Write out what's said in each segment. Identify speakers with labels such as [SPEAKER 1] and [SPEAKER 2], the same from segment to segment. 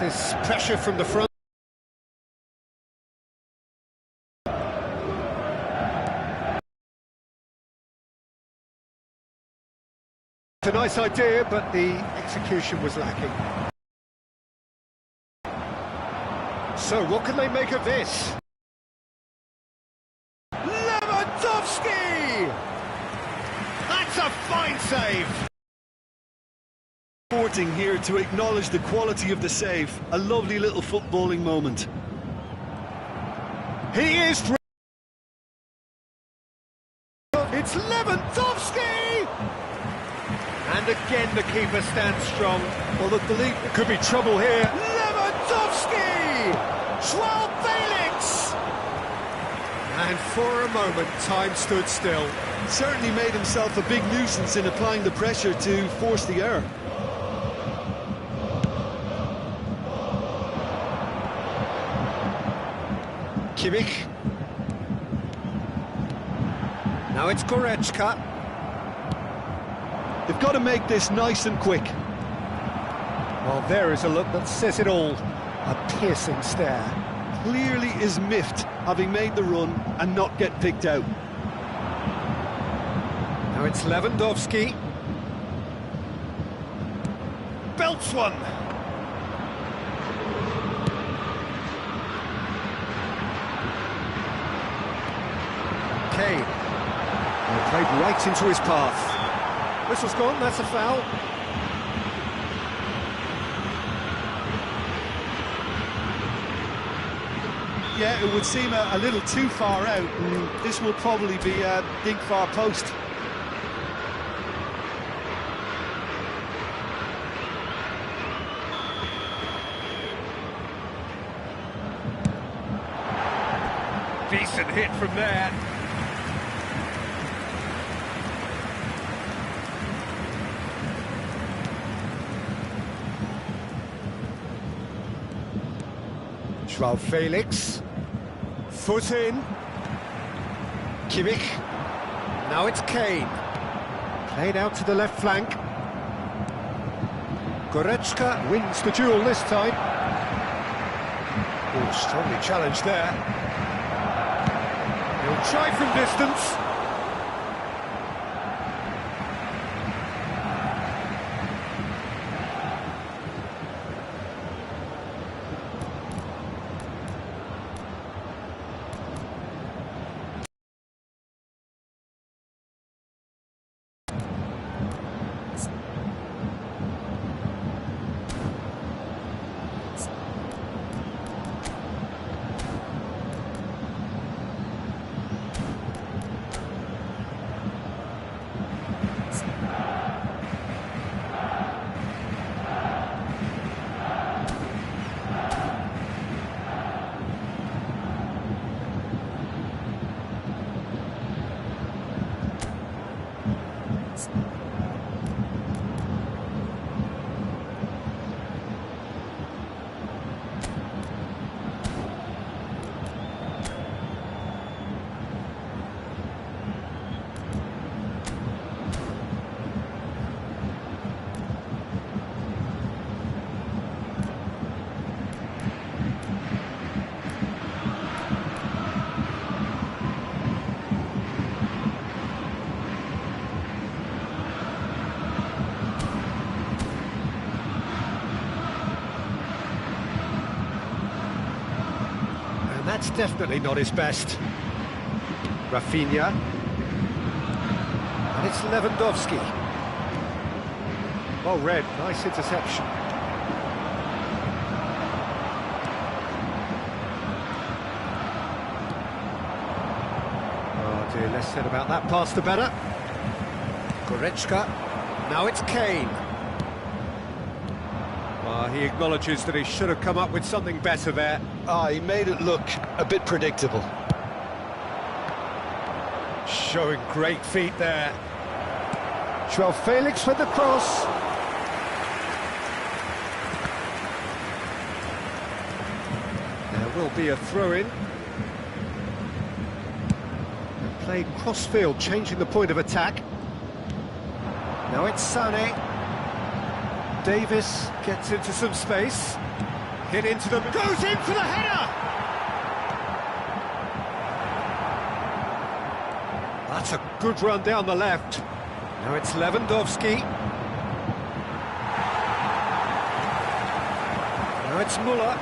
[SPEAKER 1] this pressure from the front. It's a nice idea, but the execution was lacking. So, what can they make of this? Lewandowski! That's a fine save!
[SPEAKER 2] Sporting here to acknowledge the quality of the save. A lovely little footballing moment.
[SPEAKER 1] He is... It's Lewandowski! And again the keeper stands strong. Well, look, there could be trouble here. Lewandowski! João Felix! And for a moment, time stood still.
[SPEAKER 2] Certainly made himself a big nuisance in applying the pressure to force the error.
[SPEAKER 1] Kimmich. Now it's Goretzka.
[SPEAKER 2] They've got to make this nice and quick.
[SPEAKER 1] Well, there is a look that says it all. A piercing stare.
[SPEAKER 2] Clearly is miffed, having made the run and not get picked out.
[SPEAKER 1] Now it's Lewandowski. Belts one. Kane. Played right into his path. Whistle's gone, that's a foul.
[SPEAKER 2] Yeah, it would seem a little too far out, and this will probably be a big far post.
[SPEAKER 1] Decent hit from there. João Felix. Foot in. Kimmich. Now it's Kane. Played out to the left flank. Goretzka wins the duel this time. Oh, strongly challenged there. He'll try from distance. That's definitely not his best. Rafinha. And it's Lewandowski. Well read, nice interception. Oh dear, less said about that pass the better. Goretzka. Now it's Kane. He acknowledges that he should have come up with something better there.
[SPEAKER 2] He made it look a bit predictable.
[SPEAKER 1] Showing great feet there. João Felix with the cross. There will be a throw-in. Played cross-field, changing the point of attack. Now it's Sané. Davis gets into some space. Hit into them, goes in for the header! That's a good run down the left. Now it's Lewandowski. Now it's Muller.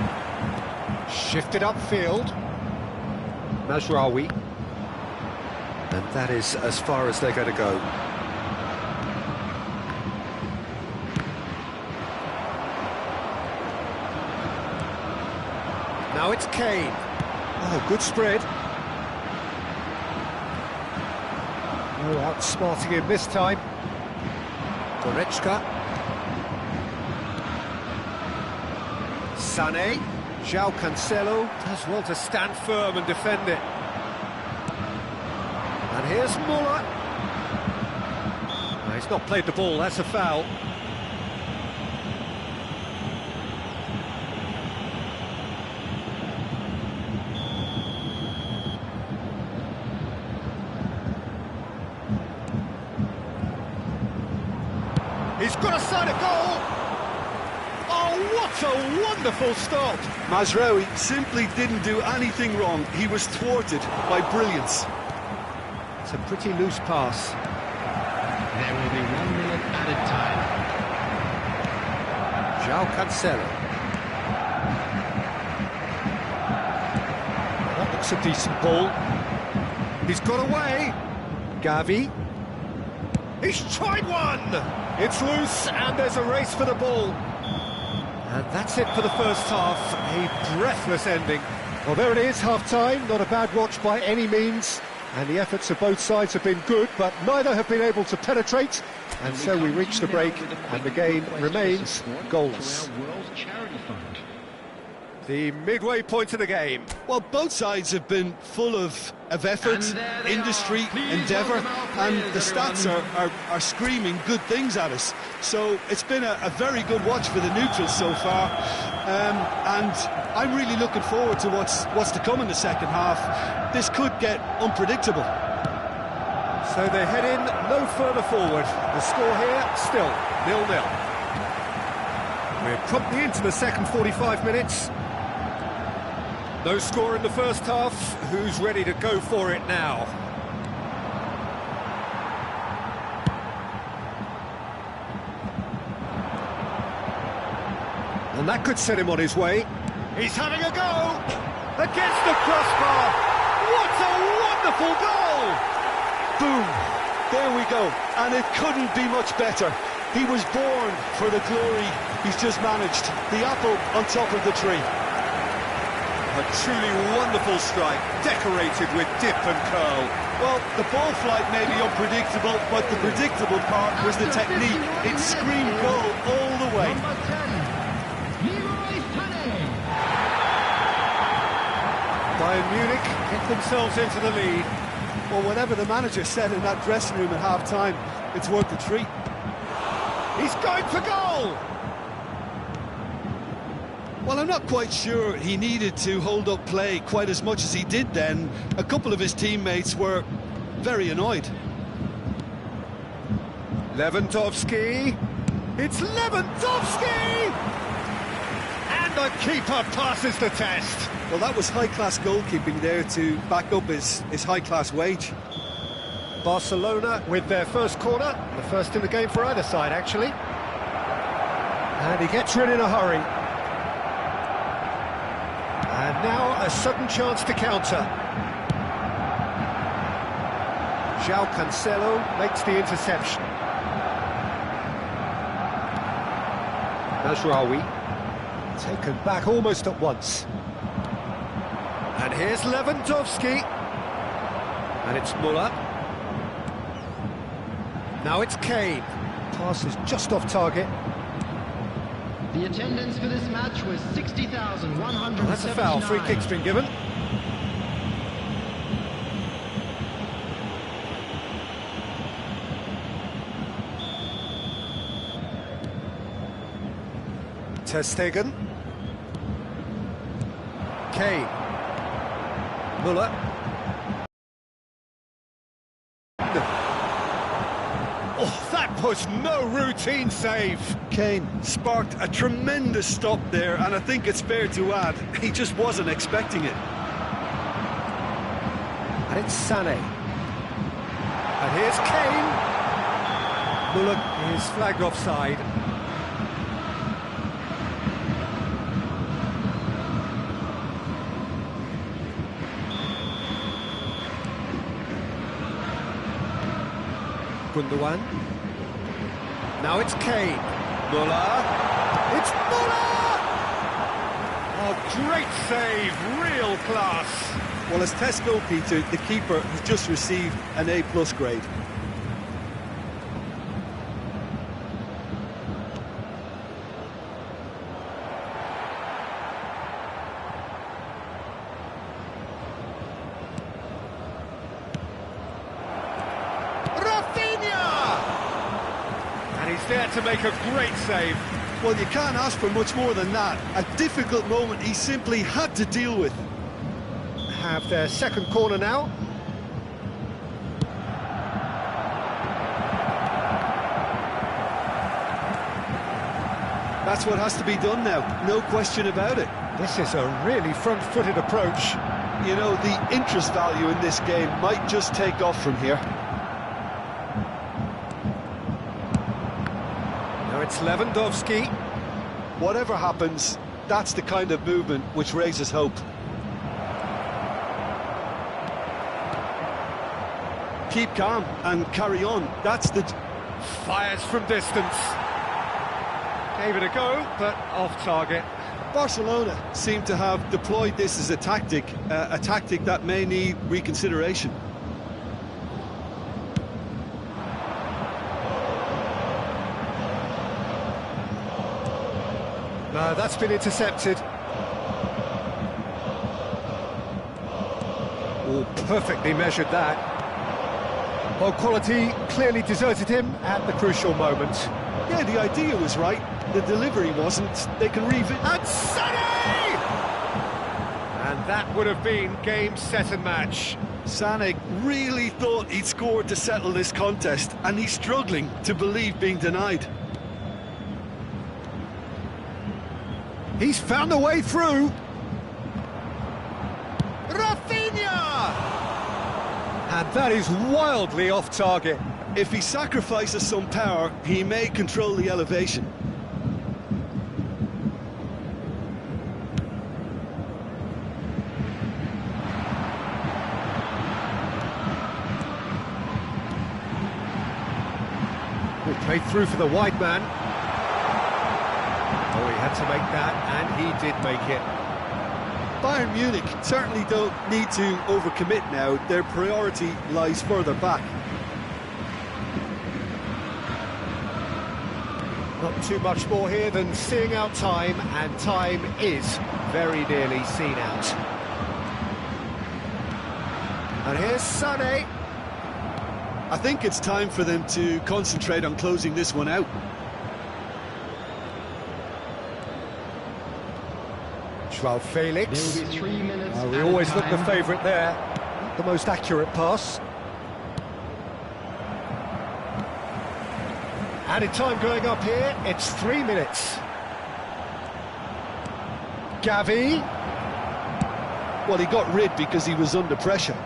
[SPEAKER 1] Shifted upfield. Mazraoui. And that is as far as they're going to go. Now it's Kane. Oh, good spread. Oh, outsmarting him this time. Goretzka. Sané. João Cancelo does well to stand firm and defend it. And here's Muller. No, he's not played the ball, that's a foul. He's got a side of goal! Oh, what a wonderful stop!
[SPEAKER 2] Mazraoui simply didn't do anything wrong. He was thwarted by brilliance.
[SPEAKER 1] It's a pretty loose pass.
[SPEAKER 3] There will be 1 minute added time.
[SPEAKER 1] João Cancelo. That looks a decent ball. He's got away. Gavi. He's tried one! It's loose, and there's a race for the ball. And that's it for the first half. A breathless ending. Well, there it is, half-time. Not a bad watch by any means. And the efforts of both sides have been good, but neither have been able to penetrate. And so we reach the break, and the game remains goalless. The midway point of the game.
[SPEAKER 2] Well, both sides have been full of effort, industry, endeavour, and the stats are screaming good things at us. So it's been a very good watch for the neutrals so far, and I'm really looking forward to what's to come in the second half. This could get unpredictable.
[SPEAKER 1] So they head in no further forward. The score here, still 0-0. We're promptly into the second 45 minutes. No score in the first half. Who's ready to go for it now? And that could set him on his way. He's having a go! Against the crossbar! What a wonderful goal!
[SPEAKER 2] Boom! There we go. And it couldn't be much better. He was born for the glory he's just managed. The apple on top of the tree.
[SPEAKER 1] A truly wonderful strike, decorated with dip and curl.
[SPEAKER 2] Well, the ball flight may be unpredictable, but the predictable part was the technique. It screamed goal all the way.
[SPEAKER 1] Bayern Munich get themselves into the lead.
[SPEAKER 2] Well, whatever the manager said in that dressing room at half-time, it's worth a treat.
[SPEAKER 1] He's going for goal!
[SPEAKER 2] Well, I'm not quite sure he needed to hold up play quite as much as he did then. A couple of his teammates were very annoyed.
[SPEAKER 1] Lewandowski. It's Lewandowski! And the keeper passes the test.
[SPEAKER 2] Well, that was high-class goalkeeping there to back up his high-class wage.
[SPEAKER 1] Barcelona with their first corner. The first in the game for either side, actually. And he gets rid in a hurry. And now a sudden chance to counter. João Cancelo makes the interception. Mazraoui taken back almost at once. And here's Lewandowski. And it's Muller. Now it's Kane. Pass is just off target.
[SPEAKER 3] The attendance for this match was 60,179.
[SPEAKER 1] That's a foul. Free kick's been given. Ter Stegen. Kane. Muller. Oh, that was no routine save.
[SPEAKER 2] Kane sparked a tremendous stop there, and I think it's fair to add, he just wasn't expecting it.
[SPEAKER 1] And it's Sané. And here's Kane. Muller is flagged offside. Gundogan. Now it's Kane. Muller. It's Muller! Oh, great save, real class.
[SPEAKER 2] Well, as test goalkeeper, the keeper has just received an A+ grade.
[SPEAKER 1] And he's there to make a great save.
[SPEAKER 2] Well, you can't ask for much more than that. A difficult moment he simply had to deal with.
[SPEAKER 1] Have their second corner now.
[SPEAKER 2] That's what has to be done now, no question about it.
[SPEAKER 1] This is a really front-footed approach.
[SPEAKER 2] You know, the interest value in this game might just take off from here.
[SPEAKER 1] Now it's Lewandowski.
[SPEAKER 2] Whatever happens, that's the kind of movement which raises hope. Keep calm and carry on. That's the...
[SPEAKER 1] Fires from distance. Gave it a go, but off target.
[SPEAKER 2] Barcelona seem to have deployed this as a tactic that may need reconsideration.
[SPEAKER 1] No, that's been intercepted. Oh, perfectly measured that. Well, quality clearly deserted him at the crucial moment.
[SPEAKER 2] Yeah, the idea was right. The delivery wasn't. They can revisit.
[SPEAKER 1] And Sané! And that would have been game, set and match.
[SPEAKER 2] Sané really thought he'd scored to settle this contest, and he's struggling to believe being denied.
[SPEAKER 1] He's found a way through. Rafinha! And that is wildly off target.
[SPEAKER 2] If he sacrifices some power, he may control the elevation.
[SPEAKER 1] Good play through for the wide man. Oh, he had to make that, and he did make it.
[SPEAKER 2] Bayern Munich certainly don't need to overcommit now. Their priority lies further back.
[SPEAKER 1] Not too much more here than seeing out time, and time is very nearly seen out. And here's Sané.
[SPEAKER 2] I think it's time for them to concentrate on closing this one out.
[SPEAKER 1] Joao Felix.
[SPEAKER 3] There will be 3 minutes.
[SPEAKER 1] We always look the favourite there. The most accurate pass. Added time going up here, it's 3 minutes. Gavi.
[SPEAKER 2] Well, he got rid because he was under pressure.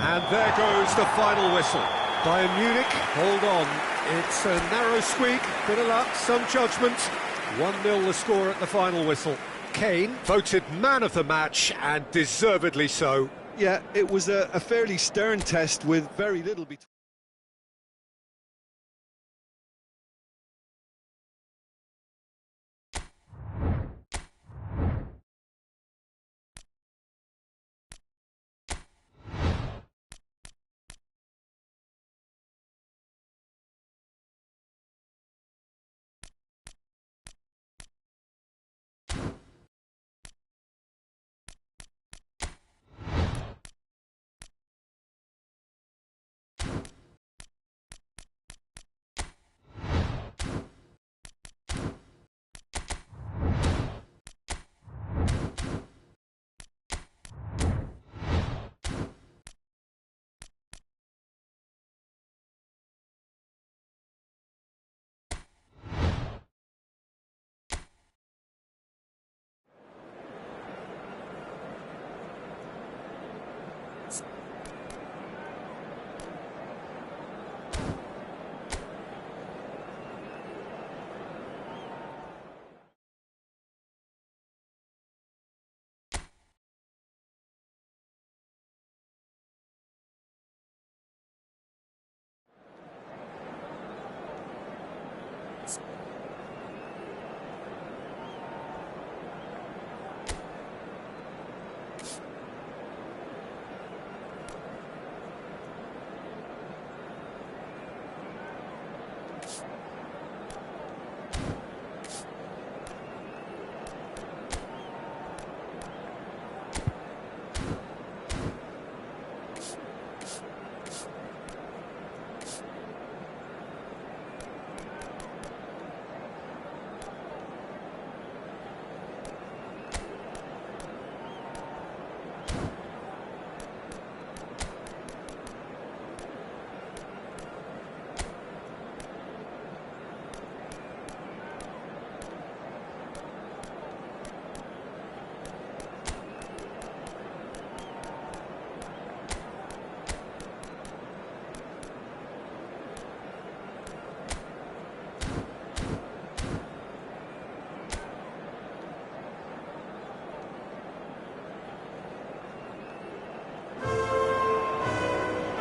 [SPEAKER 1] And there goes the final whistle. Bayern Munich, hold on. It's a narrow squeak, bit of luck, some judgment. 1-0 the score at the final whistle. Kane voted man of the match, and deservedly so.
[SPEAKER 2] Yeah, it was a fairly stern test with very little between.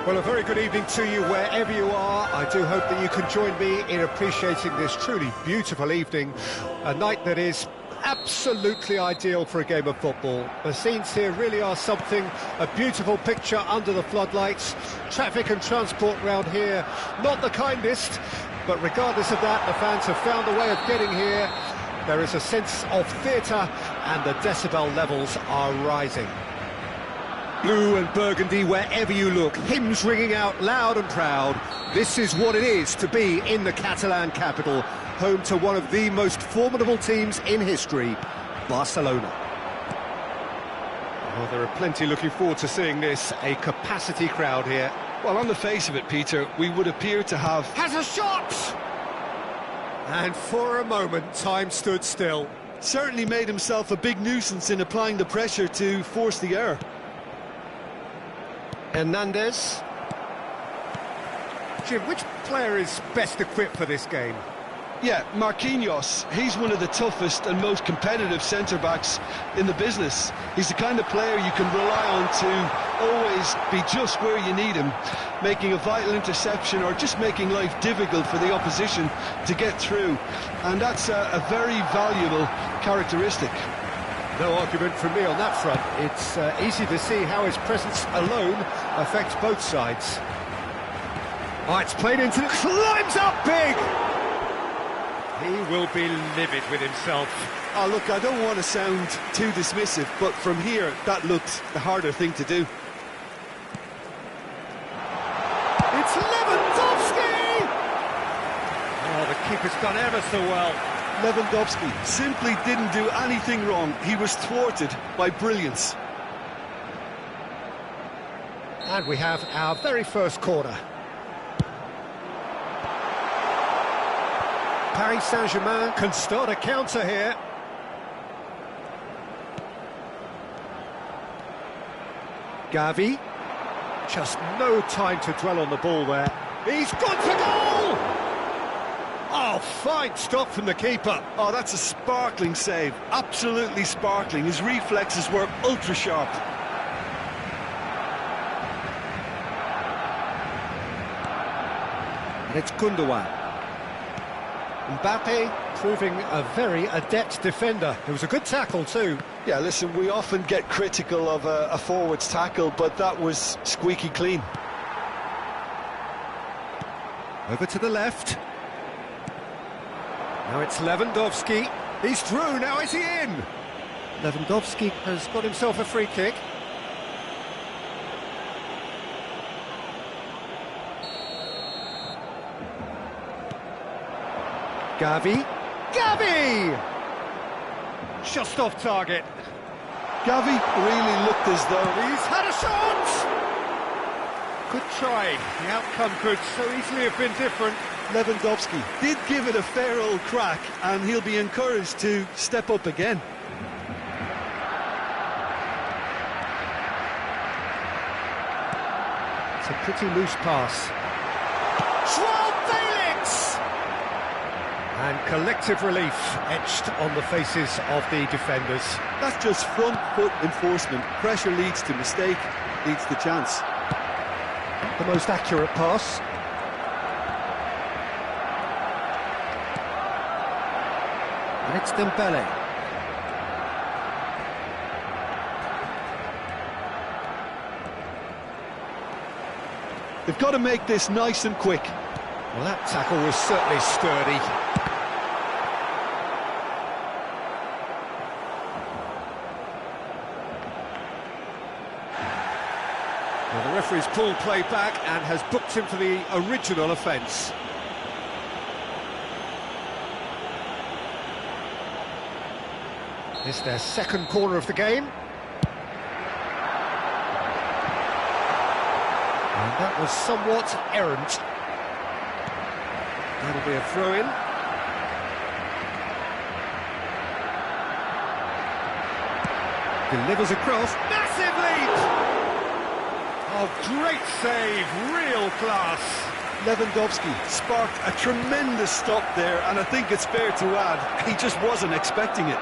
[SPEAKER 1] Well, a very good evening to you wherever you are. I do hope that you can join me in appreciating this truly beautiful evening, a night that is absolutely ideal for a game of football. The scenes here really are something, a beautiful picture under the floodlights. Traffic and transport round here, not the kindest, but regardless of that, the fans have found a way of getting here. There is a sense of theatre and the decibel levels are rising. Blue and burgundy wherever you look, hymns ringing out loud and proud. This is what it is to be in the Catalan capital, home to one of the most formidable teams in history, Barcelona. Well, there are plenty looking forward to seeing this, a capacity crowd here.
[SPEAKER 2] Well, on the face of it, Peter, we would appear to have...
[SPEAKER 1] Has a shot! And for a moment, time stood still.
[SPEAKER 2] Certainly made himself a big nuisance in applying the pressure to force the error.
[SPEAKER 1] Hernandez. Jim, which player is best equipped for this game?
[SPEAKER 2] Yeah, Marquinhos. He's one of the toughest and most competitive centre-backs in the business. He's the kind of player you can rely on to always be just where you need him, making a vital interception or just making life difficult for the opposition to get through. And that's a very valuable characteristic.
[SPEAKER 1] No argument from me on that front. It's easy to see how his presence alone affects both sides. Oh, it's played into the... climbs up big! He will be livid with himself.
[SPEAKER 2] Oh, look, I don't want to sound too dismissive, but from here, that looked the harder thing to do.
[SPEAKER 1] It's Lewandowski! Oh, the keeper's done ever so well.
[SPEAKER 2] Lewandowski simply didn't do anything wrong. He was thwarted by brilliance.
[SPEAKER 1] And we have our very first corner. Paris Saint-Germain can start a counter here. Gavi. Just no time to dwell on the ball there. He's gone for goal! Oh, fine stop from the keeper.
[SPEAKER 2] Oh, that's a sparkling save. Absolutely sparkling. His reflexes were ultra sharp.
[SPEAKER 1] And it's Gundogan. Mbappe proving a very adept defender. It was a good tackle too.
[SPEAKER 2] Yeah, listen, we often get critical of a forward's tackle, but that was squeaky clean.
[SPEAKER 1] Over to the left. Now it's Lewandowski. He's through, now is he in? Lewandowski has got himself a free kick. Gavi. Gavi! Just off target.
[SPEAKER 2] Gavi really looked as though...
[SPEAKER 1] He's had a shot! Good try. The outcome could so easily have been different.
[SPEAKER 2] Lewandowski did give it a fair old crack, and he'll be encouraged to step up again.
[SPEAKER 1] It's a pretty loose pass. Felix! And collective relief etched on the faces of the defenders.
[SPEAKER 2] That's just front foot enforcement. Pressure leads to mistake, leads to chance.
[SPEAKER 1] The most accurate pass. And it's Dembele.
[SPEAKER 2] They've got to make this nice and quick.
[SPEAKER 1] Well, that tackle was certainly sturdy. Well, the referee's pulled play back and has booked him for the original offence. It's their second corner of the game. And that was somewhat errant. That'll be a throw-in. Delivers across. Massive lead! Oh, great save, real class.
[SPEAKER 2] Lewandowski sparked a tremendous stop there, and I think it's fair to add, he just wasn't expecting it.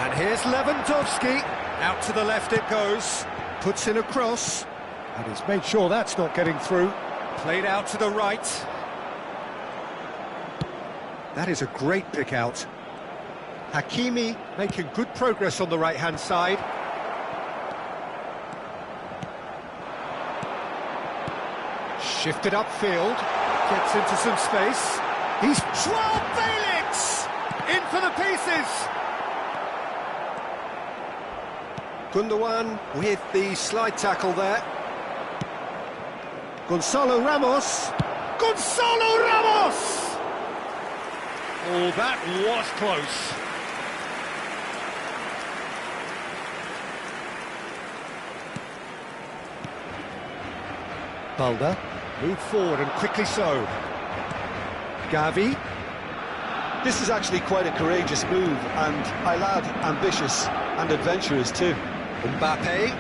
[SPEAKER 1] And here's Lewandowski. Out to the left it goes. Puts in a cross, and he's made sure that's not getting through. Played out to the right. That is a great pick out. Hakimi making good progress on the right-hand side. Shifted upfield, gets into some space. He's Joao Felix! In for the pieces! Gundogan with the slide tackle there. Gonzalo Ramos! Gonzalo Ramos!
[SPEAKER 2] Oh, that was close.
[SPEAKER 1] Balda, moved forward and quickly so. Gavi.
[SPEAKER 2] This is actually quite a courageous move, and I'll add ambitious and adventurous too.
[SPEAKER 1] Mbappe.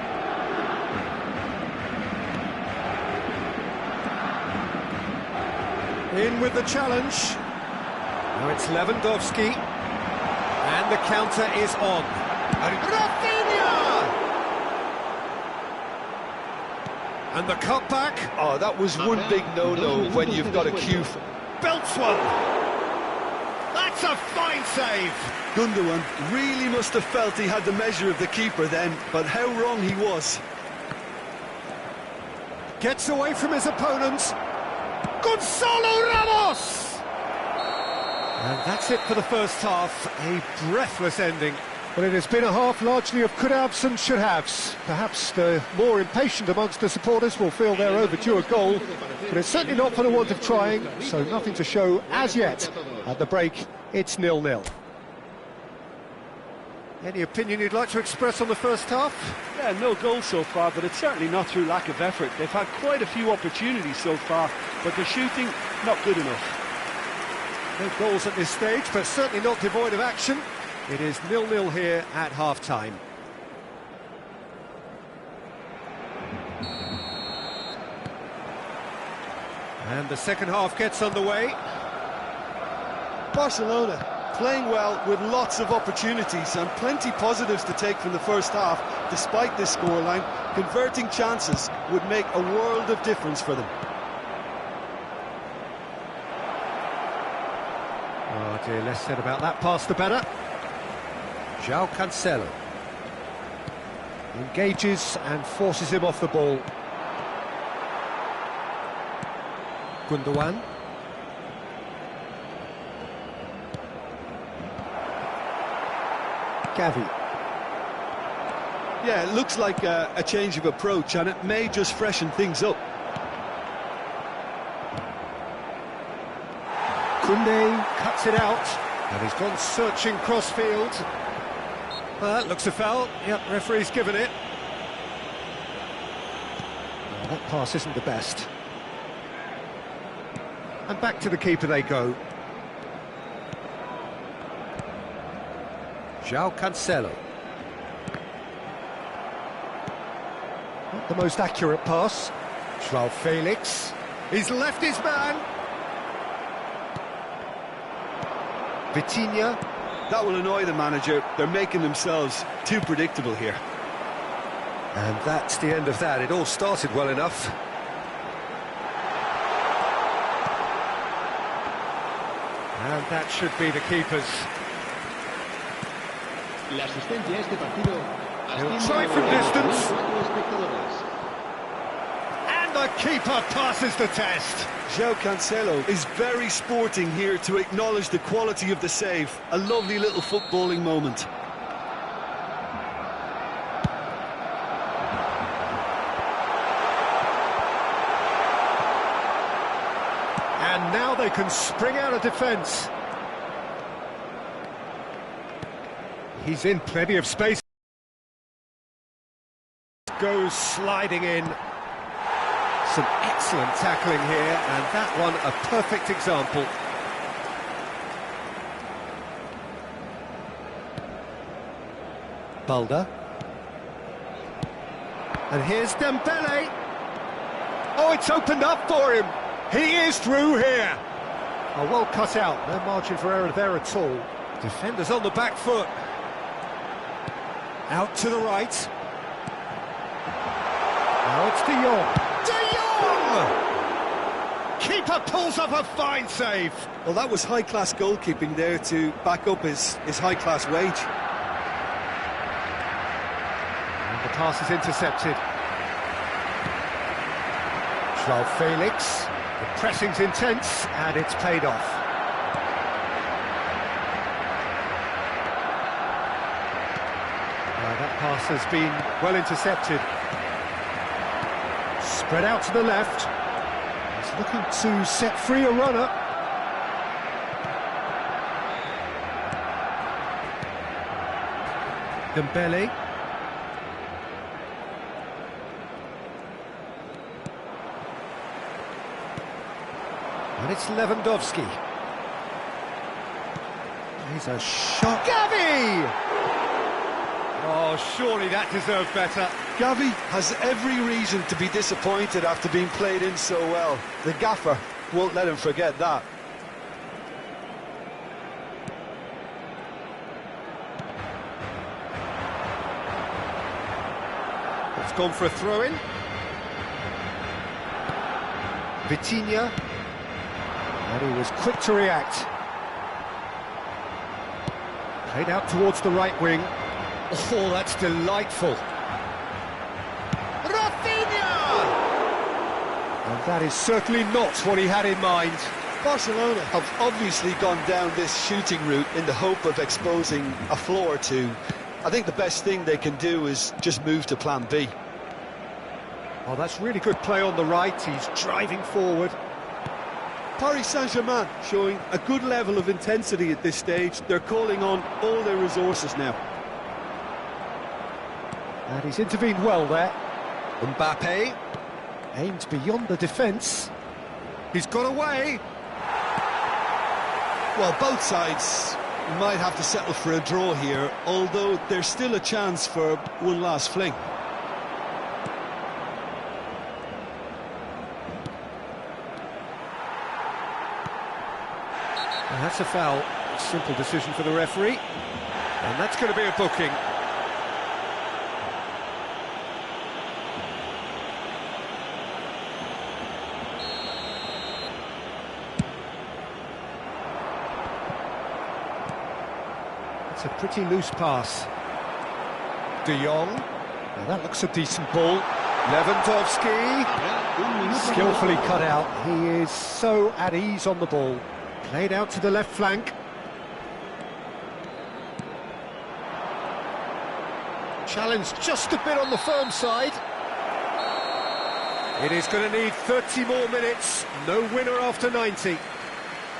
[SPEAKER 1] In with the challenge. Now it's Lewandowski. And the counter is on. Rafinha! And the cutback.
[SPEAKER 2] Oh, that was one big no-no when you've got a cue for...
[SPEAKER 1] Belts one. That's a fine save.
[SPEAKER 2] Gundogan really must have felt he had the measure of the keeper then, but how wrong he was.
[SPEAKER 1] Gets away from his opponents. Gonzalo Ramos! And that's it for the first half. A breathless ending. Well, it has been a half largely of could-haves and should-haves. Perhaps the more impatient amongst the supporters will feel they're overdue a goal, but it's certainly not for the want of trying, so nothing to show as yet. At the break, it's 0-0. Any opinion you'd like to express on the first half?
[SPEAKER 2] Yeah, no goals so far, but it's certainly not through lack of effort. They've had quite a few opportunities so far, but the shooting, not good enough.
[SPEAKER 1] No goals at this stage, but certainly not devoid of action. It is 0-0 here at half-time. And the second half gets underway.
[SPEAKER 2] Barcelona playing well with lots of opportunities and plenty positives to take from the first half. Despite this scoreline, converting chances would make a world of difference for them.
[SPEAKER 1] Oh dear, less said about that pass the better. João Cancelo engages and forces him off the ball. Gundogan. Gavi.
[SPEAKER 2] Yeah, it looks like a change of approach, and it may just freshen things up.
[SPEAKER 1] Koundé cuts it out, and he's gone searching crossfield. Well, that looks a foul. Yep, referee's given it. Well, that pass isn't the best. And back to the keeper they go. João Cancelo. Not the most accurate pass. João Felix. He's left his man. Vitinha.
[SPEAKER 2] That will annoy the manager. They're making themselves too predictable here.
[SPEAKER 1] And that's the end of that. It all started well enough. And that should be the keeper's. He'll try from distance. And the keeper passes the test.
[SPEAKER 2] João Cancelo is very sporting here to acknowledge the quality of the save. A lovely little footballing moment.
[SPEAKER 1] And now they can spring out of defence. He's in plenty of space. Goes sliding in. Some excellent tackling here, and that one a perfect example. Balda. And here's Dembele. Oh, it's opened up for him. He is through here. Oh, well cut out. No margin for error there at all. Defenders on the back foot. Out to the right. Now it's De Jong. De Jong! Keeper pulls up a fine save.
[SPEAKER 2] Well, that was high-class goalkeeping there to back up his high-class wage.
[SPEAKER 1] And the pass is intercepted. João Felix. The pressing's intense, and it's paid off. That pass has been well intercepted. Spread out to the left. He's looking to set free a runner. Dembele. And it's Lewandowski. He's a shot. Gavi! Oh, surely that deserved better.
[SPEAKER 2] Gavi has every reason to be disappointed after being played in so well. The gaffer won't let him forget that.
[SPEAKER 1] It's gone for a throw-in. Vitinha. And he was quick to react. Played out towards the right wing. Oh, that's delightful. Rafinha! And that is certainly not what he had in mind.
[SPEAKER 2] Barcelona have obviously gone down this shooting route in the hope of exposing a flaw or two. I think the best thing they can do is just move to plan B.
[SPEAKER 1] Oh, that's really good play on the right. He's driving forward.
[SPEAKER 2] Paris Saint-Germain showing a good level of intensity at this stage. They're calling on all their resources now.
[SPEAKER 1] And he's intervened well there. Mbappe aimed beyond the defence. He's got away.
[SPEAKER 2] Well, both sides might have to settle for a draw here, although there's still a chance for one last fling.
[SPEAKER 1] And that's a foul. Simple decision for the referee. And that's going to be a booking. It's a pretty loose pass. De Jong. Now that looks a decent ball. Lewandowski. Skillfully cut out. He is so at ease on the ball. Played out to the left flank. Challenged just a bit on the firm side. It is going to need 30 more minutes. No winner after 90.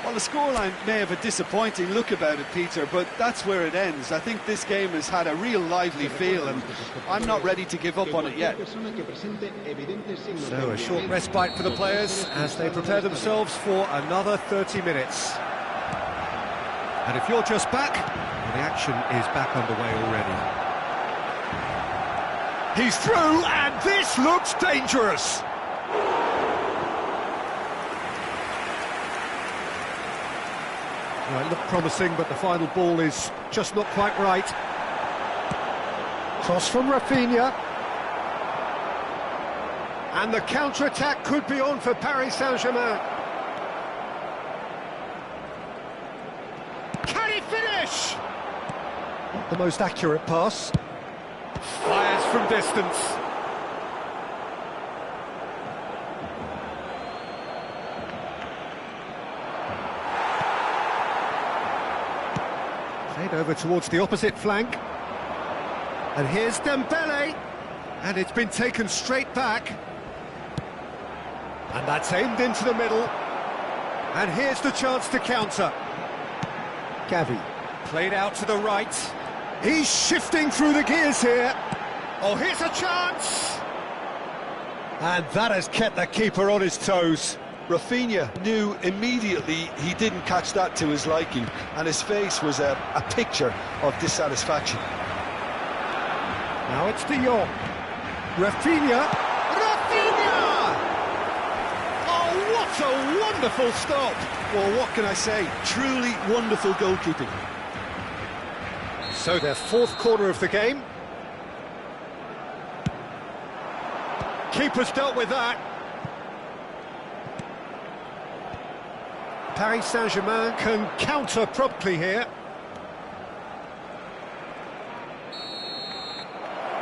[SPEAKER 2] Well, the scoreline may have a disappointing look about it, Peter, but that's where it ends. I think this game has had a real lively feel, and I'm not ready to give up on it yet.
[SPEAKER 1] So a short respite for the players as they prepare themselves for another 30 minutes. And if you're just back, well, the action is back underway already. He's through, and this looks dangerous. Well, it looked promising, but the final ball is just not quite right. Cross from Rafinha. And the counter-attack could be on for Paris Saint-Germain. Can he finish? Not the most accurate pass. Fires from distance. Played over towards the opposite flank. And here's Dembele. And it's been taken straight back. And that's aimed into the middle. And here's the chance to counter. Gavi. Played out to the right. He's shifting through the gears here. Oh, here's a chance! And that has kept the keeper on his toes.
[SPEAKER 2] Rafinha knew immediately he didn't catch that to his liking, and his face was a picture of dissatisfaction.
[SPEAKER 1] Now it's De Jong. Rafinha! Rafinha! Oh, what a wonderful stop!
[SPEAKER 2] Well, what can I say? Truly wonderful goalkeeping.
[SPEAKER 1] So their fourth corner of the game. keeper's dealt with that. Paris Saint-Germain can counter promptly here.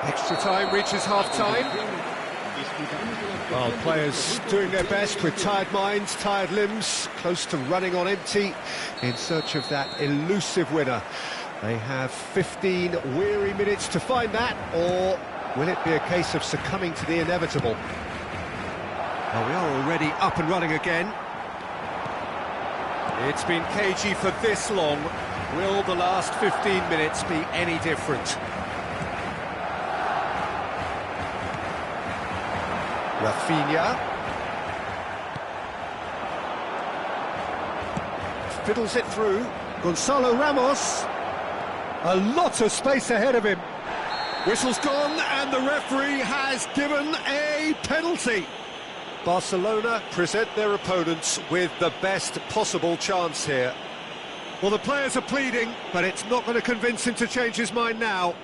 [SPEAKER 1] Extra time reaches half-time. Well, players doing their best with tired minds, tired limbs, close to running on empty in search of that elusive winner. They have 15 weary minutes to find that, or will it be a case of succumbing to the inevitable? Well, we are already up and running again. It's been cagey for this long. Will the last 15 minutes be any different? Rafinha. Fiddles it through. Gonzalo Ramos. A lot of space ahead of him. Whistle's gone and the referee has given a penalty. Barcelona present their opponents with the best possible chance here. Well, the players are pleading, but it's not going to convince him to change his mind now.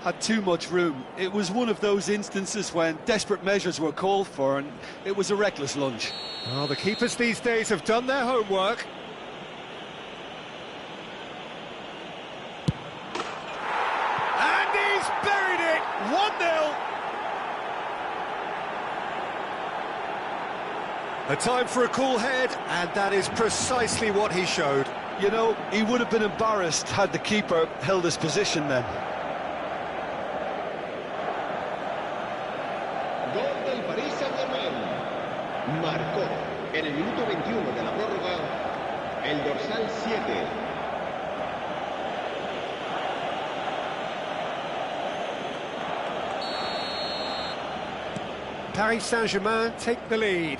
[SPEAKER 2] Had too much room. It was one of those instances when desperate measures were called for, and it was a reckless lunge.
[SPEAKER 1] Well, the keepers these days have done their homework. And he's buried it! 1-0! A time for a cool head, and that is precisely what he showed.
[SPEAKER 2] You know, he would have been embarrassed had the keeper held his position then.
[SPEAKER 4] Gol del Paris Saint-Germain. Marcó en el minuto 21 de la prórroga el dorsal 7.
[SPEAKER 1] Paris Saint-Germain take the lead.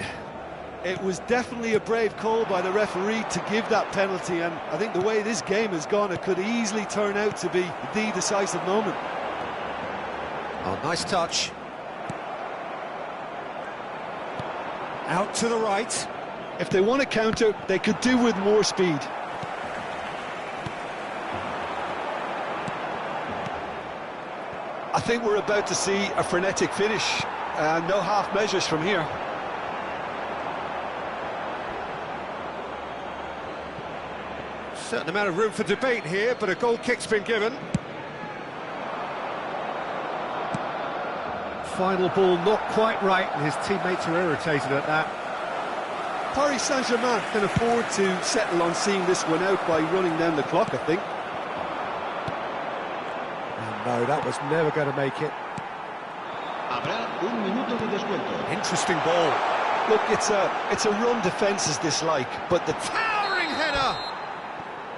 [SPEAKER 2] It was definitely a brave call by the referee to give that penalty, and I think the way this game has gone, it could easily turn out to be the decisive moment.
[SPEAKER 1] Oh, nice touch. Out to the right.
[SPEAKER 2] If they want to counter, they could do with more speed. I think we're about to see a frenetic finish. No half measures from here.
[SPEAKER 1] Certain amount of room for debate here, but a goal kick's been given. Final ball not quite right, and his teammates are irritated at that.
[SPEAKER 2] Paris Saint-Germain can afford to settle on seeing this one out by running down the clock, I think.
[SPEAKER 1] Oh, no, that was never going to make it.
[SPEAKER 4] Habrá un minuto de descuento.
[SPEAKER 1] Interesting ball.
[SPEAKER 2] Look, it's a run defences dislike, but the
[SPEAKER 1] Towering header!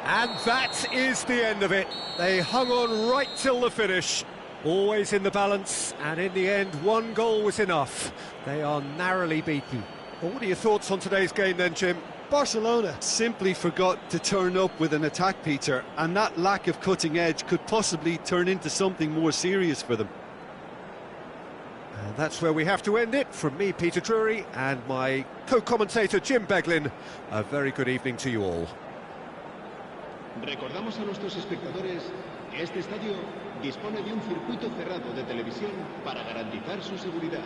[SPEAKER 1] And that is the end of it. They hung on right till the finish. Always in the balance, and in the end, one goal was enough. They are narrowly beaten. Well, what are your thoughts on today's game then, Jim?
[SPEAKER 2] Barcelona simply forgot to turn up with an attack, Peter, and that lack of cutting edge could possibly turn into something more serious for them.
[SPEAKER 1] And that's where we have to end it. From me, Peter Drury, and my co-commentator, Jim Beglin, a very good evening to you all.
[SPEAKER 4] Recordamos a nuestros espectadores que este estadio dispone de un circuito cerrado de televisión para garantizar su seguridad.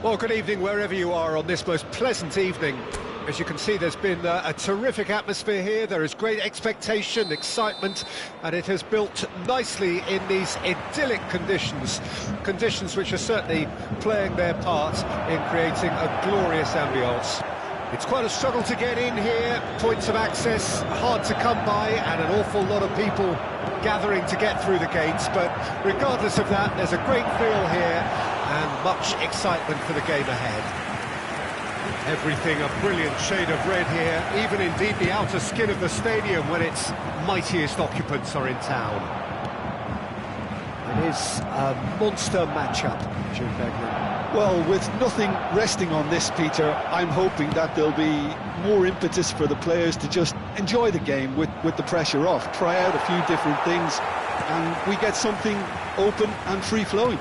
[SPEAKER 1] Well, good evening wherever you are on this most pleasant evening. As you can see, there's been a terrific atmosphere here. There is great expectation, excitement, and it has built nicely in these idyllic conditions. Conditions which are certainly playing their part in creating a glorious ambience. It's quite a struggle to get in here, points of access hard to come by, and an awful lot of people gathering to get through the gates. But regardless of that, there's a great feel here and much excitement for the game ahead. Everything a brilliant shade of red here, even indeed the outer skin of the stadium when its mightiest occupants are in town. It is a monster matchup, Jude Begnan.
[SPEAKER 2] Well, with nothing resting on this, Peter, I'm hoping that there'll be more impetus for the players to just enjoy the game with the pressure off, try out a few different things, and we get something open and free-flowing.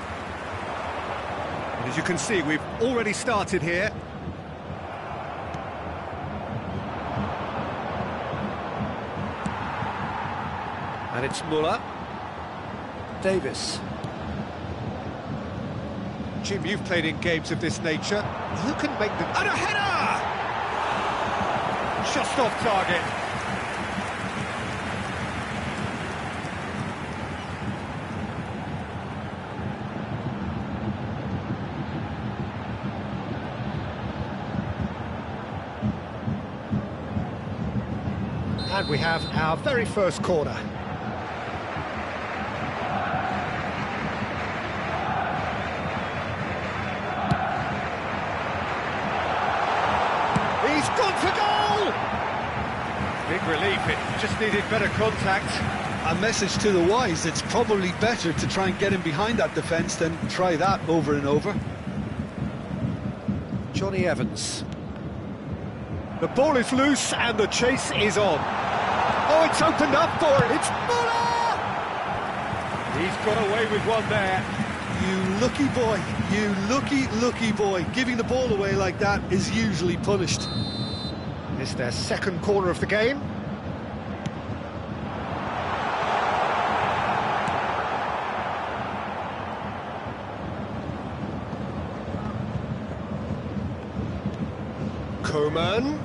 [SPEAKER 1] As you can see, we've already started here. And it's Muller. Davis. Jim, you've played in games of this nature. Who can make them... And a header! Just off target. And we have our very first corner. He's gone for goal! Big relief, it just needed better contact.
[SPEAKER 2] A message to the wise, it's probably better to try and get him behind that defence than try that over and over.
[SPEAKER 1] Johnny Evans. The ball is loose and the chase is on. Oh, it's opened up for it, it's Muller! He's got away with one there.
[SPEAKER 2] You lucky boy, you lucky boy. Giving the ball away like that is usually punished.
[SPEAKER 1] It's their second corner of the game. Coman.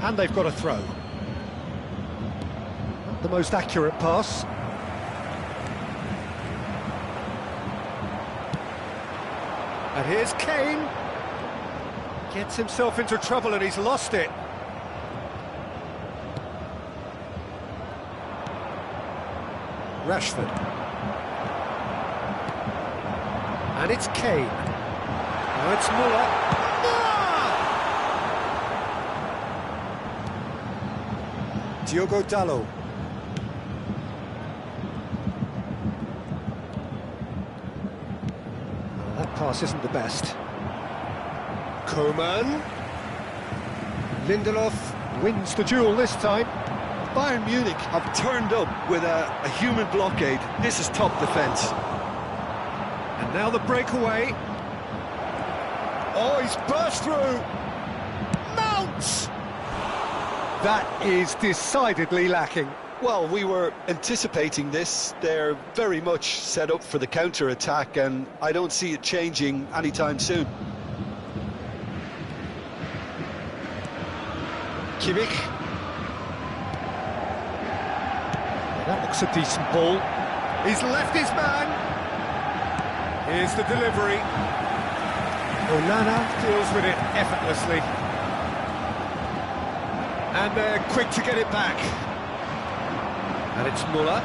[SPEAKER 1] And they've got a throw. Not the most accurate pass. And here's Kane. Gets himself into trouble and he's lost it. Rashford. And it's Kane. Now it's Muller. Ah! Diogo Dalot. That pass isn't the best. Coman. Lindelof wins the duel this time.
[SPEAKER 2] Bayern Munich have turned up with a human blockade. This is top defence.
[SPEAKER 1] And now the breakaway. Oh, he's burst through. Mounts! That is decidedly lacking.
[SPEAKER 2] Well, we were anticipating this. They're very much set up for the counter-attack, and I don't see it changing anytime soon.
[SPEAKER 1] Kimmich. That looks a decent ball. He's left his man. Here's the delivery. Onana deals with it effortlessly. And they're quick to get it back. And it's Muller.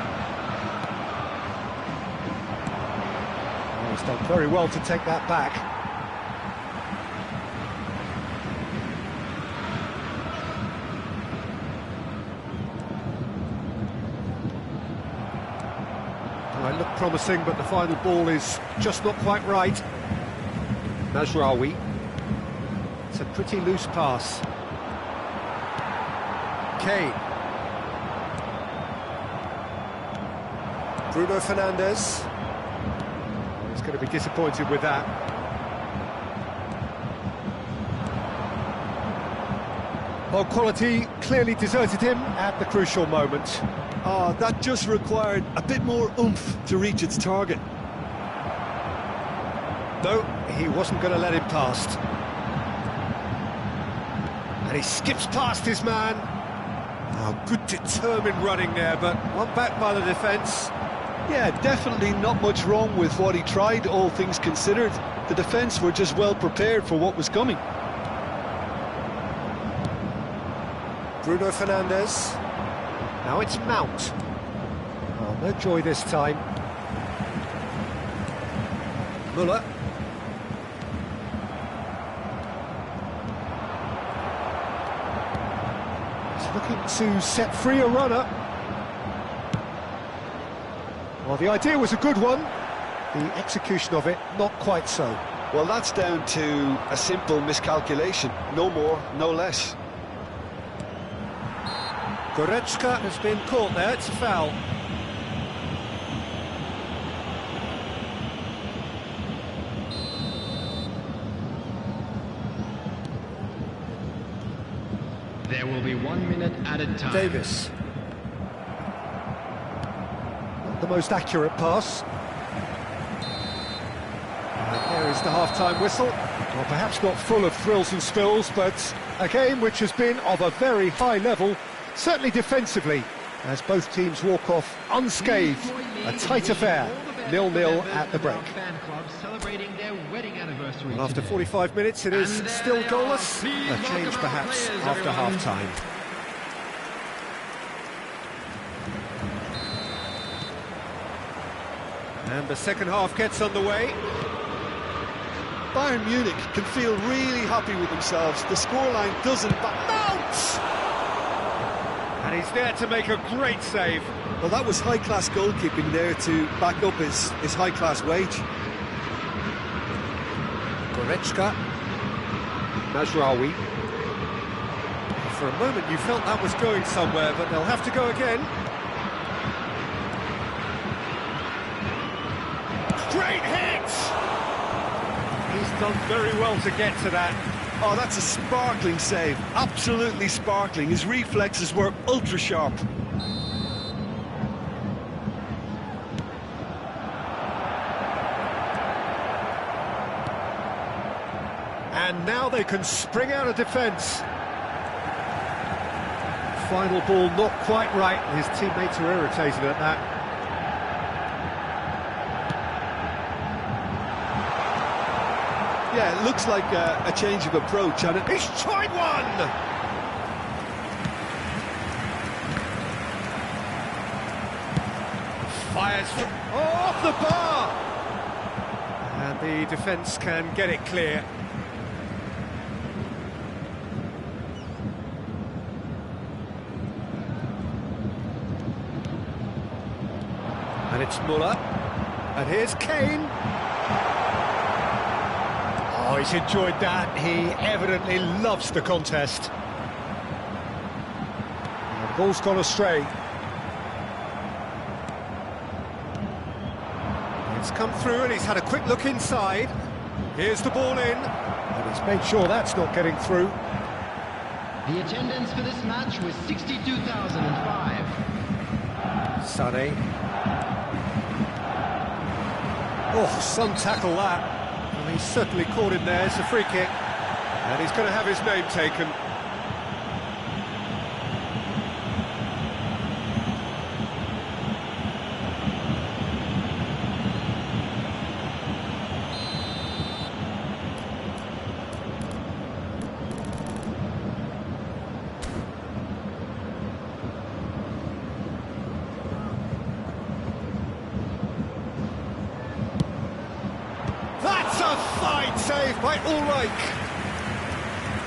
[SPEAKER 1] Oh, he's done very well to take that back. Well, it looked promising, but the final ball is just not quite right. Mazraoui. It's a pretty loose pass. Kane. Bruno Fernandes. He's going to be disappointed with that. Well, quality clearly deserted him at the crucial moment.
[SPEAKER 2] Oh, that just required a bit more oomph to reach its target.
[SPEAKER 1] No, he wasn't going to let him past. And he skips past his man. Oh, good determined running there, but one back by the defence.
[SPEAKER 2] Yeah, definitely not much wrong with what he tried, all things considered. The defence were just well prepared for what was coming.
[SPEAKER 1] Bruno Fernandes. Now it's Mount. Oh, no joy this time. Muller. He's looking to set free a runner. Well, the idea was a good one. The execution of it, not quite so.
[SPEAKER 2] Well, that's down to a simple miscalculation. No more, no less.
[SPEAKER 1] Goretzka has been caught there, it's a foul.
[SPEAKER 3] There will be 1 minute added time.
[SPEAKER 1] Davis. Not the most accurate pass. And there is the half-time whistle. Well, perhaps not full of thrills and spills, but a game which has been of a very high level, certainly defensively, as both teams walk off unscathed. A tight affair, 0-0 at the break. Well, after 45 minutes, it is still goalless. A change, perhaps, after half-time. And the second half gets underway.
[SPEAKER 2] Bayern Munich can feel really happy with themselves. The scoreline doesn't, but Mount!
[SPEAKER 1] And he's there to make a great save.
[SPEAKER 2] Well, that was high-class goalkeeping there to back up his high-class wage.
[SPEAKER 1] Goretzka. Mazraoui. For a moment you felt that was going somewhere, but they'll have to go again. Great hit! He's done very well to get to that.
[SPEAKER 2] Oh, that's a sparkling save. Absolutely sparkling. His reflexes were ultra-sharp.
[SPEAKER 1] And now they can spring out of defence. Final ball not quite right. His teammates are irritated at that.
[SPEAKER 2] Yeah, it looks like a change of approach, and
[SPEAKER 1] He's tried one! Fires from off the bar! And the defence can get it clear. And it's Muller. And here's Kane. Oh, he's enjoyed that. He evidently loves the contest. And the ball's gone astray. It's come through and he's had a quick look inside. Here's the ball in. And he's made sure that's not getting through.
[SPEAKER 3] The attendance for this match was 62,005.
[SPEAKER 1] Sané. Oh, some tackle that. Well, he's certainly caught him there. It's a free kick. And he's going to have his name taken. That's a fine save by Ulreich.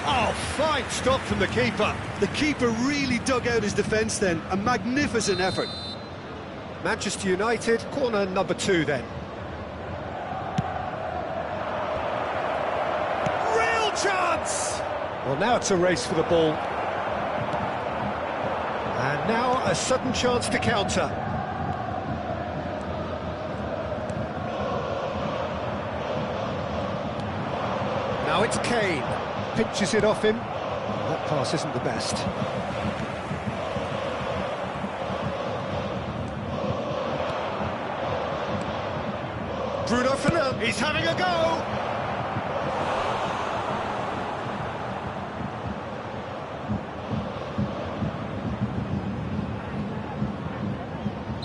[SPEAKER 1] Oh, fine stop from the keeper.
[SPEAKER 2] the keeper really dug out his defence then. A magnificent effort.
[SPEAKER 1] Manchester United, corner number 2 then. Real chance! Well, now it's a race for the ball. And now a sudden chance to counter. Now it's Kane. Pinches it off him. That pass isn't the best. Bruno Fernandes. He's having a go!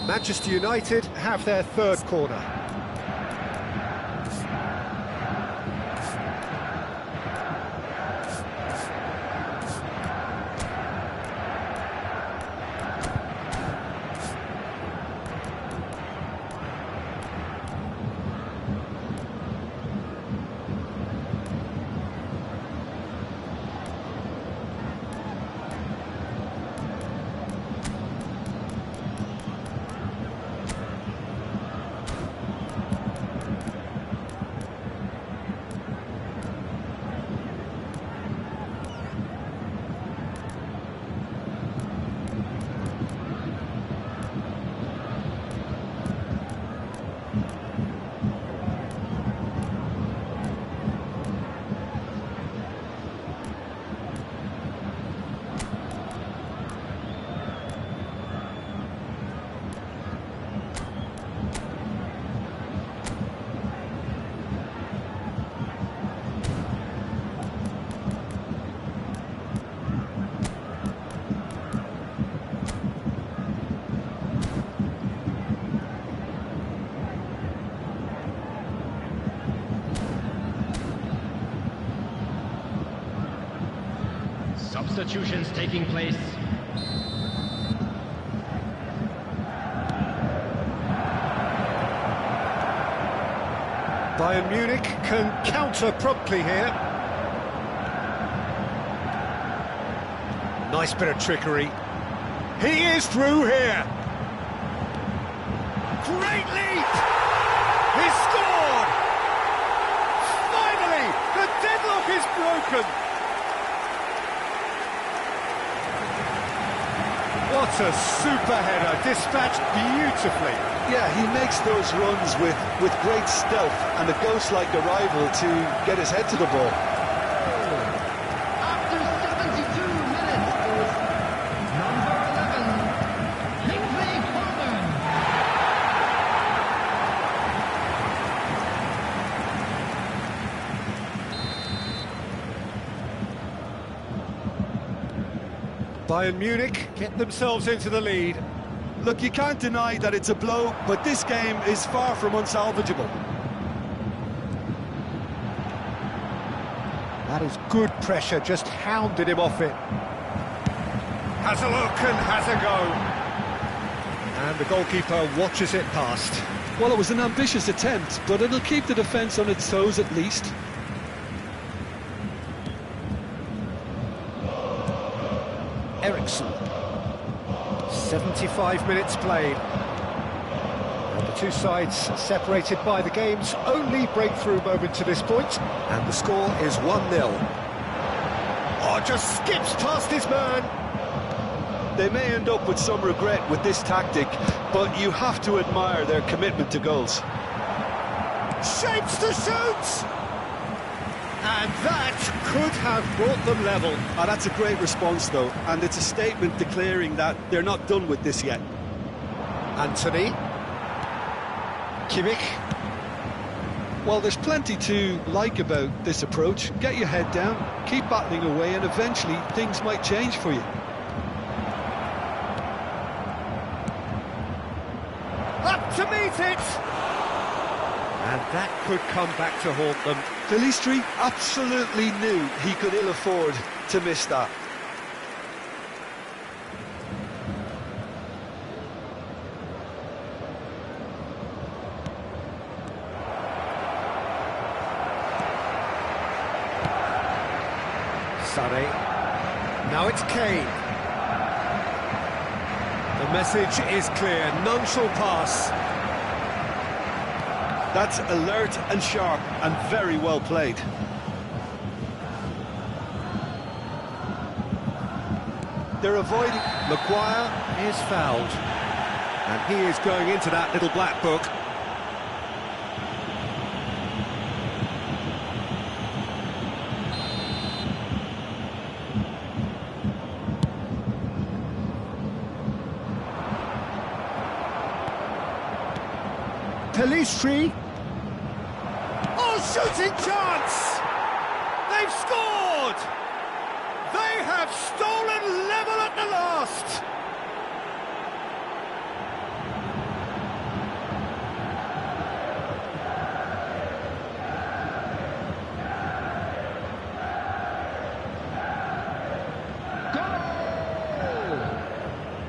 [SPEAKER 1] Manchester United have their third corner.
[SPEAKER 3] Substitutions taking place.
[SPEAKER 1] Bayern Munich can counter promptly here. Nice bit of trickery. He is through here. Great leap! He's scored! Finally, the deadlock is broken. What a super header, dispatched beautifully.
[SPEAKER 2] Yeah, he makes those runs with great stealth and a ghost-like arrival to get his head to the ball.
[SPEAKER 3] After 72 minutes, number 11, Kingsley Coman.
[SPEAKER 1] Bayern Munich get themselves into the lead.
[SPEAKER 2] Look, you can't deny that it's a blow, but this game is far from unsalvageable.
[SPEAKER 1] That is good pressure, just hounded him off it. Has a look and has a go. And the goalkeeper watches it past.
[SPEAKER 2] Well, it was an ambitious attempt, but it'll keep the defence on its toes at least.
[SPEAKER 1] Eriksson. 75 minutes played. And the two sides separated by the game's only breakthrough moment to this point. And the score is 1-0. Oh, just skips past his man.
[SPEAKER 2] They may end up with some regret with this tactic, but you have to admire their commitment to goals.
[SPEAKER 1] Shapes to shoot! And that could have brought them level.
[SPEAKER 2] Oh, that's a great response, though, and it's a statement declaring that they're not done with this yet.
[SPEAKER 1] Anthony. Kimmich.
[SPEAKER 2] Well, there's plenty to like about this approach. Get your head down, keep battling away, and eventually things might change for you.
[SPEAKER 1] Up to meet it! And that could come back to haunt them.
[SPEAKER 2] Calixto absolutely knew he could ill afford to miss that.
[SPEAKER 1] Sané. Now it's Kane. The message is clear, none shall pass.
[SPEAKER 2] That's alert and sharp and very well played. They're avoiding...
[SPEAKER 1] Maguire is fouled. And he is going into that little black book. Calixto. shooting chance! They've scored! They have stolen level at the last!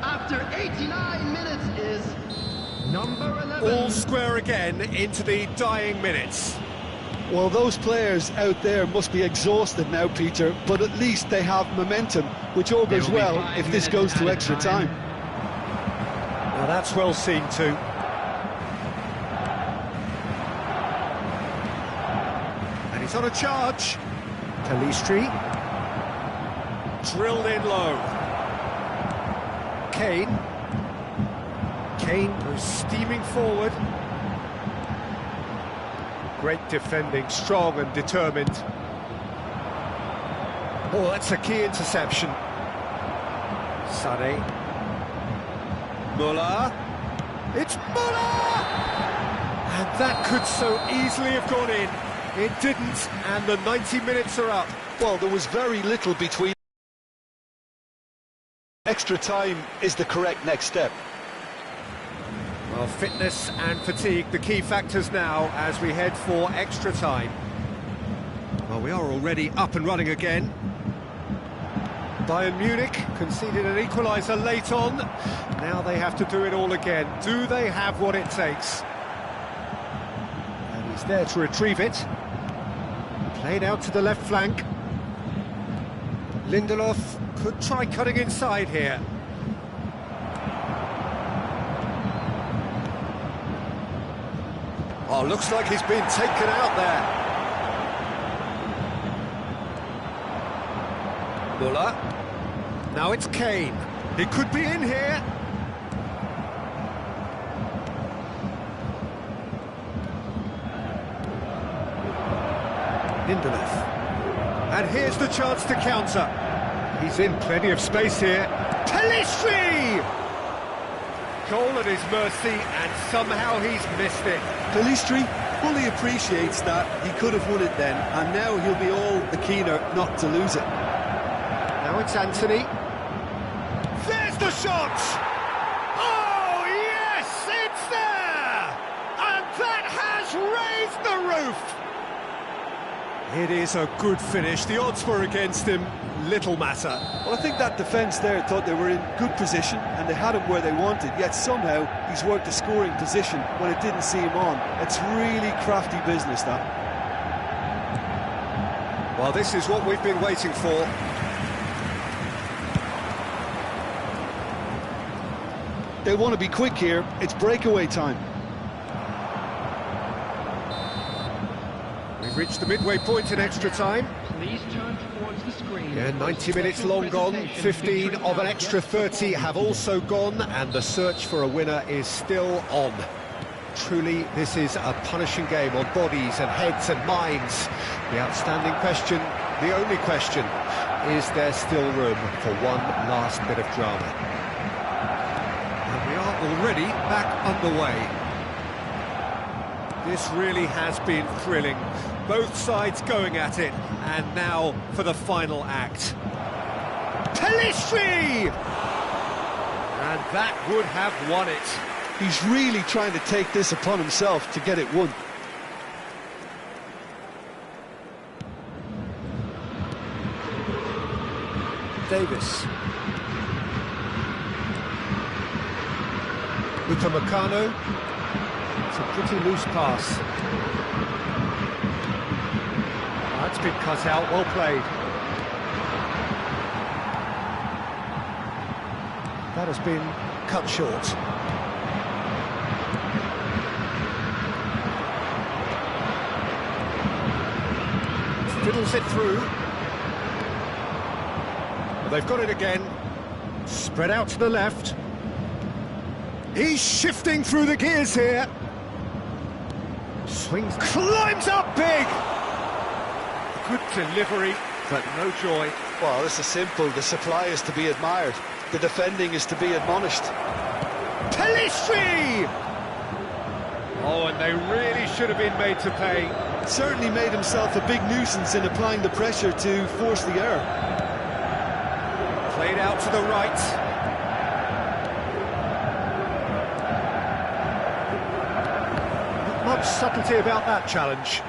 [SPEAKER 3] After 89 minutes is number 11.
[SPEAKER 1] All square again into the dying minutes.
[SPEAKER 2] Well, those players out there must be exhausted now, Peter, but at least they have momentum, which all goes well if this goes to extra time.
[SPEAKER 1] Now that's well seen too. And he's on a charge. Calixto. Drilled in low. Kane goes steaming forward. Great defending, strong and determined. Oh, that's a key interception. Sané. Muller. It's Muller! And that could so easily have gone in. It didn't, and the 90 minutes are up.
[SPEAKER 2] Well, there was very little between. Extra time is the correct next step.
[SPEAKER 1] Well, fitness and fatigue, the key factors now as we head for extra time. Well, we are already up and running again. Bayern Munich conceded an equaliser late on. Now they have to do it all again. Do they have what it takes? And he's there to retrieve it. Played out to the left flank. Lindelof could try cutting inside here. Oh, looks like he's been taken out there. Muller. Now it's Kane. He could be in here. Lindelof. And here's the chance to counter. He's in plenty of space here. Calixto! Goal at his mercy, and somehow he's missed it.
[SPEAKER 2] Calixto fully appreciates that he could have won it then, and now he'll be all the keener not to lose it.
[SPEAKER 1] Now it's Anthony. There's the shot! Oh, yes, it's there! And that has raised the roof! It is a good finish. The odds were against him. Little matter.
[SPEAKER 2] Well, I think that defence there thought they were in good position and they had him where they wanted, yet somehow he's worked a scoring position when it didn't see him on. It's really crafty business, that.
[SPEAKER 1] Well, this is what we've been waiting for.
[SPEAKER 2] They want to be quick here. It's breakaway time.
[SPEAKER 1] We've reached the midway point in extra time.
[SPEAKER 3] Please turn towards the screen.
[SPEAKER 1] Yeah, 90 minutes long gone, 15 of an extra 30 have also gone, and the search for a winner is still on. Truly, this is a punishing game on bodies and heads and minds. The outstanding question, the only question, is there still room for one last bit of drama? And we are already back underway. This really has been thrilling. Both sides going at it, and now for the final act. Calixto! And that would have won it.
[SPEAKER 2] He's really trying to take this upon himself to get it won.
[SPEAKER 1] Davis. Upamecano. It's a pretty loose pass. That's been cut out, well played. That has been cut short. Fiddles it through. Well, they've got it again. Spread out to the left. He's shifting through the gears here. Swings, climbs up big. Good delivery, but no joy.
[SPEAKER 2] Well, this is simple. The supply is to be admired. The defending is to be admonished.
[SPEAKER 1] Calixto! Oh, and they really should have been made to pay.
[SPEAKER 2] certainly made himself a big nuisance in applying the pressure to force the error.
[SPEAKER 1] Played out to the right. Not much subtlety about that challenge.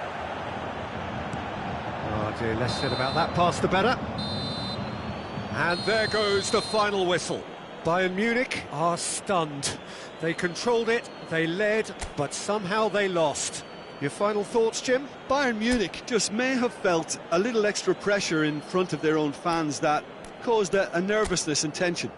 [SPEAKER 1] Oh dear, less said about that pass the better. And there goes the final whistle. Bayern Munich are stunned. They controlled it, they led, but somehow they lost. Your final thoughts, Jim?
[SPEAKER 2] Bayern Munich just may have felt a little extra pressure in front of their own fans that caused a nervousness and tension.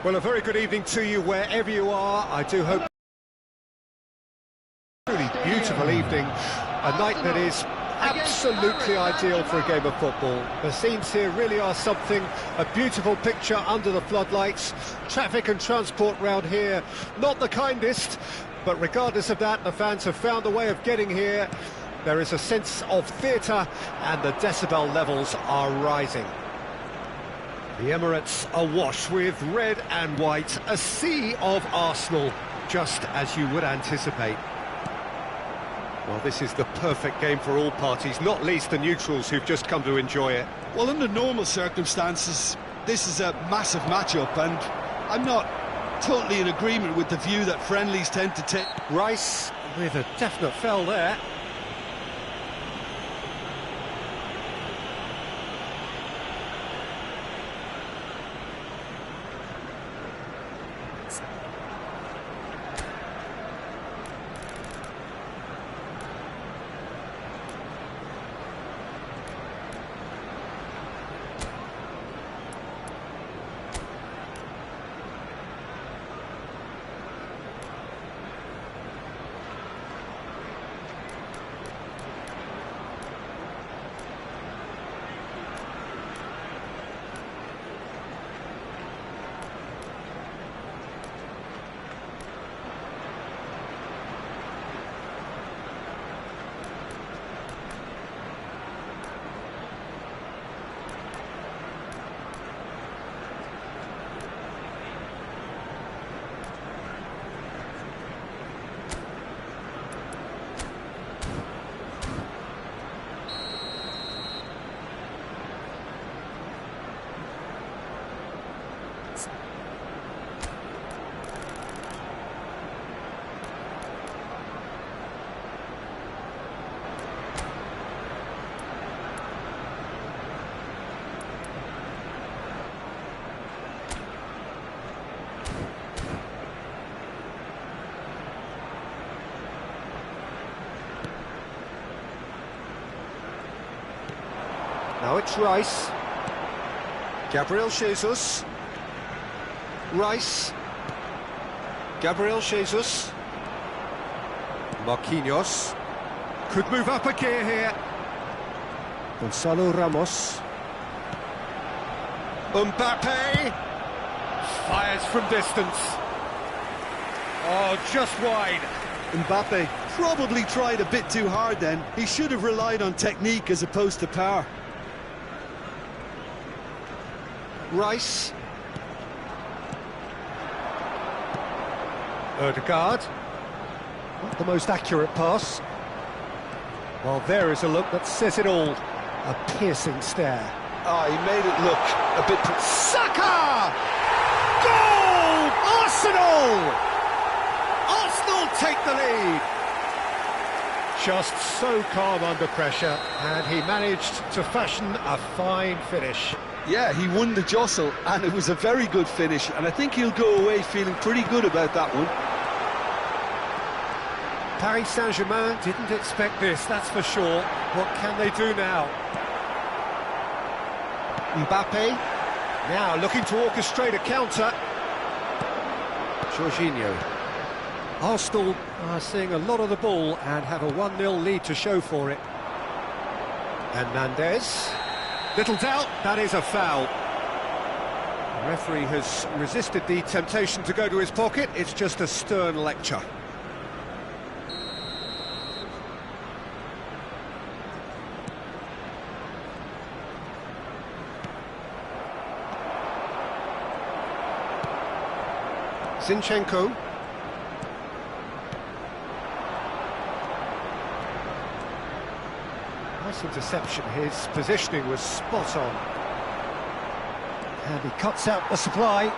[SPEAKER 1] Well, a very good evening to you wherever you are. I do hope really beautiful evening, a night that is absolutely ideal for a game of football. The scenes here really are something, a beautiful picture under the floodlights. Traffic and transport round here, not the kindest, but regardless of that, the fans have found a way of getting here. There is a sense of theatre and the decibel levels are rising. The Emirates awash with red and white, a sea of Arsenal, just as you would anticipate. Well, this is the perfect game for all parties, not least the neutrals who've just come to enjoy it.
[SPEAKER 2] Well, under normal circumstances, this is a massive matchup, and I'm not totally in agreement with the view that friendlies tend to take.
[SPEAKER 1] Rice with a definite foul there. Now it's Rice. Gabriel Jesus. Rice. Gabriel Jesus. Marquinhos. Could move up a gear here. Gonzalo Ramos. Mbappe. Fires from distance. Oh, just wide.
[SPEAKER 2] Mbappe probably tried a bit too hard then. He should have relied on technique as opposed to power.
[SPEAKER 1] Rice. Ødegaard. Not the most accurate pass. Well, there is a look that says it all. A piercing stare.
[SPEAKER 2] Oh, he made it look a bit...
[SPEAKER 1] Saka! Goal! Arsenal! Arsenal take the lead. Just so calm under pressure, and he managed to fashion a fine finish.
[SPEAKER 2] Yeah, he won the jostle, and it was a very good finish, and I think he'll go away feeling pretty good about that one.
[SPEAKER 1] Paris Saint-Germain didn't expect this, that's for sure. What can they do now? Mbappe, now looking to orchestrate a counter. Jorginho. Arsenal are seeing a lot of the ball and have a 1-0 lead to show for it. Hernandez. Little doubt, that is a foul. The referee has resisted the temptation to go to his pocket. It's just a stern lecture. Zinchenko. Nice interception, his positioning was spot on. And he cuts out the supply.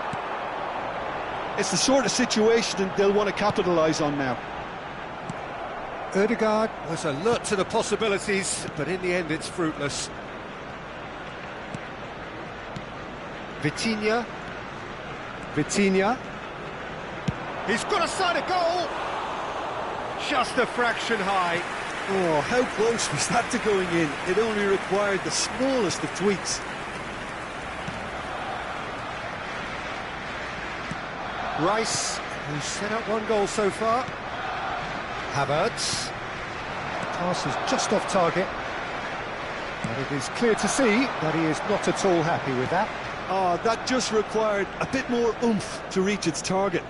[SPEAKER 2] It's the sort of situation they'll want to capitalise on now.
[SPEAKER 1] Ødegaard was alert to the possibilities, but in the end it's fruitless. Vitinha. He's got a side of goal! Just a fraction high.
[SPEAKER 2] Oh, how close was that to going in? It only required the smallest of tweaks.
[SPEAKER 1] Rice, who's set up one goal so far. Havertz. Pass is just off target. But it is clear to see that he is not at all happy with that.
[SPEAKER 2] Oh, that just required a bit more oomph to reach its target.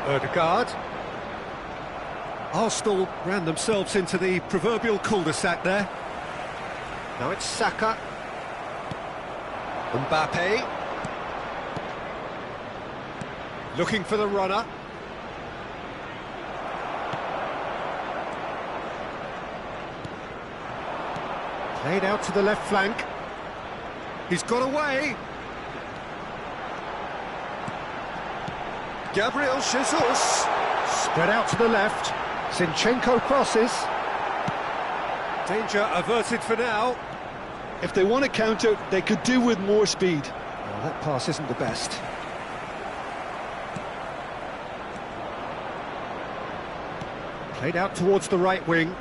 [SPEAKER 1] Ødegaard. Arsenal ran themselves into the proverbial cul-de-sac there. Now it's Saka. Mbappe. Looking for the runner. Played out to the left flank. He's got away. Gabriel Jesus. Spread out to the left. Zinchenko crosses. Danger averted for now.
[SPEAKER 2] If they want to counter, they could do with more speed.
[SPEAKER 1] Well, that pass isn't the best. Played out towards the right wing.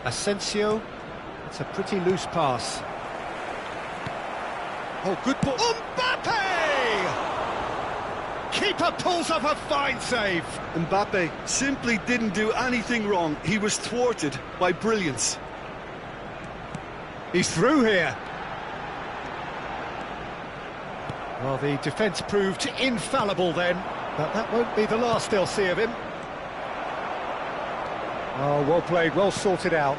[SPEAKER 1] Asensio. It's a pretty loose pass. Oh, good ball. Mbappe! Keeper pulls off a fine save.
[SPEAKER 2] Mbappe simply didn't do anything wrong. He was thwarted by brilliance.
[SPEAKER 1] He's through here. Well, the defence proved infallible then, but that won't be the last they'll see of him. Oh, well played, well sorted out.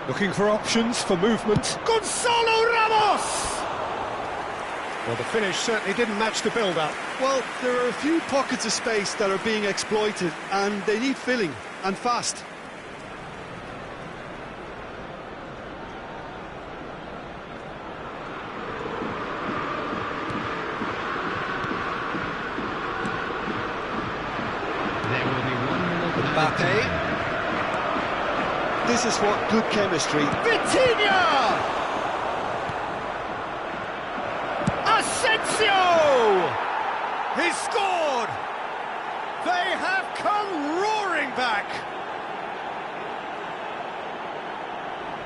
[SPEAKER 1] Looking for options for movement. Gonzalo Ramos! Well, the finish certainly didn't match the build-up.
[SPEAKER 2] Well, there are a few pockets of space that are being exploited, and they need filling, and fast.
[SPEAKER 1] Mbappe.
[SPEAKER 2] This is what good chemistry...
[SPEAKER 1] Vitinha! Asensio! He's scored! They have come roaring back.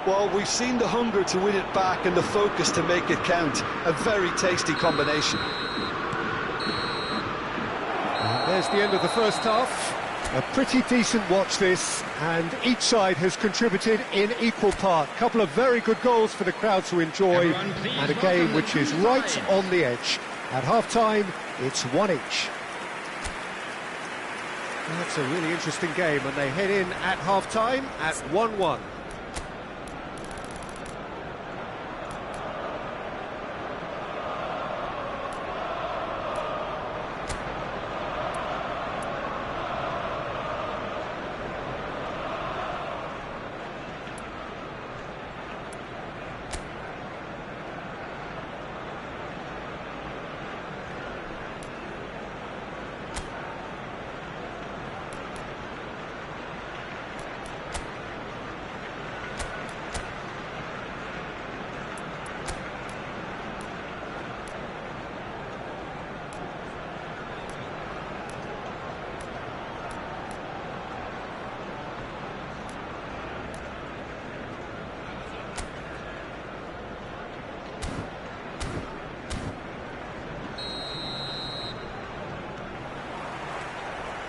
[SPEAKER 2] Well, we've seen the hunger to win it back and the focus to make it count. A very tasty combination.
[SPEAKER 1] And there's the end of the first half. A pretty decent watch this, and each side has contributed in equal part. A couple of very good goals for the crowd to enjoy, and a game which is right on the edge. At half-time, it's 1 each. That's a really interesting game, and they head in at half-time at 1-1.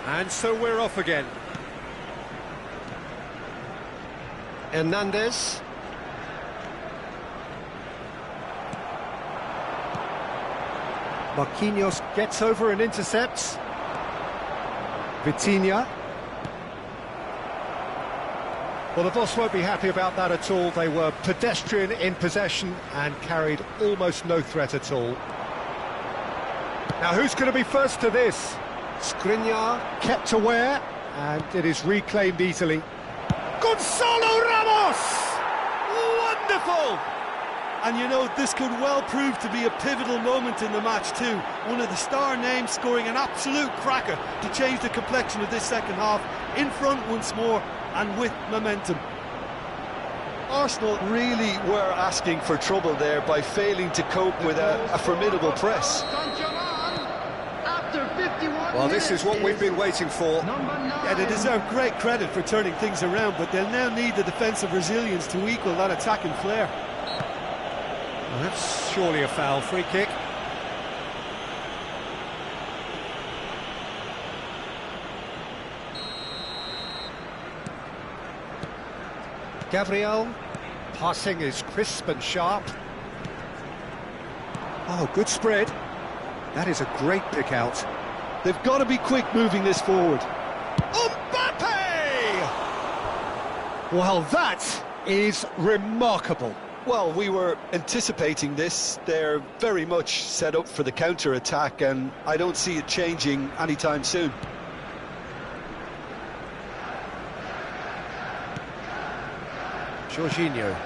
[SPEAKER 1] And so we're off again. Hernandez. Marquinhos gets over and intercepts. Vitinha. Well, the boss won't be happy about that at all. They were pedestrian in possession and carried almost no threat at all. Now, who's going to be first to this? Skriniar kept aware, and it is reclaimed easily. Gonzalo Ramos! Wonderful!
[SPEAKER 2] And you know, this could well prove to be a pivotal moment in the match too. One of the star names scoring an absolute cracker to change the complexion of this second half. In front once more, and with momentum. Arsenal really were asking for trouble there by failing to cope with a formidable press.
[SPEAKER 1] Well, this is what we've been waiting for.
[SPEAKER 2] Yeah, they deserve great credit for turning things around, but they'll now need the defensive resilience to equal that attacking flair.
[SPEAKER 1] Well, that's surely a foul. Free kick. Gabriel. Passing is crisp and sharp. Oh, good spread. That is a great pick out.
[SPEAKER 2] They've got to be quick moving this forward.
[SPEAKER 1] Mbappe! Well, that is remarkable.
[SPEAKER 2] Well, we were anticipating this. They're very much set up for the counter-attack, and I don't see it changing anytime soon.
[SPEAKER 1] Jorginho.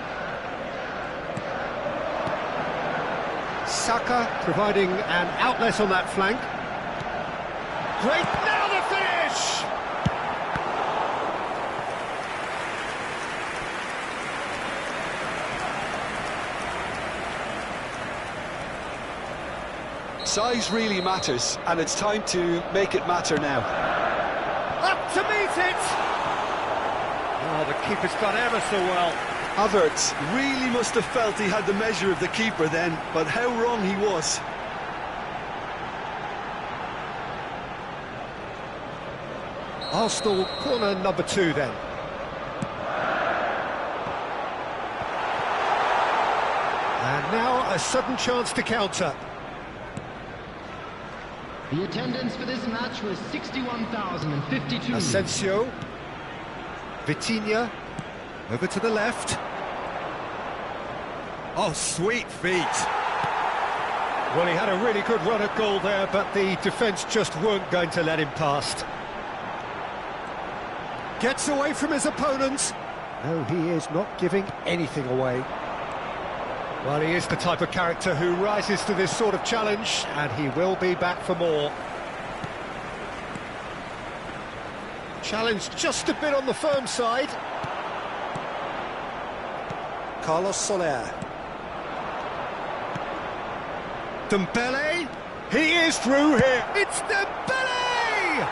[SPEAKER 1] Saka providing an outlet on that flank. Great, now the finish!
[SPEAKER 2] Size really matters, and it's time to make it matter now.
[SPEAKER 1] Up to meet it! Oh, the keeper's done ever so well.
[SPEAKER 2] Havertz really must have felt he had the measure of the keeper then, but how wrong he was.
[SPEAKER 1] Arsenal corner number 2 then. And now a sudden chance to counter.
[SPEAKER 3] The attendance for this match was 61,052.
[SPEAKER 1] Asensio. Vitinha. Over to the left. Oh, sweet feet. Well, he had a really good run at goal there, but the defence just weren't going to let him past. Gets away from his opponent. No, he is not giving anything away. Well, he is the type of character who rises to this sort of challenge, and he will be back for more. Challenge just a bit on the firm side. Carlos Soler. Dembele. He is through here. It's Dembele!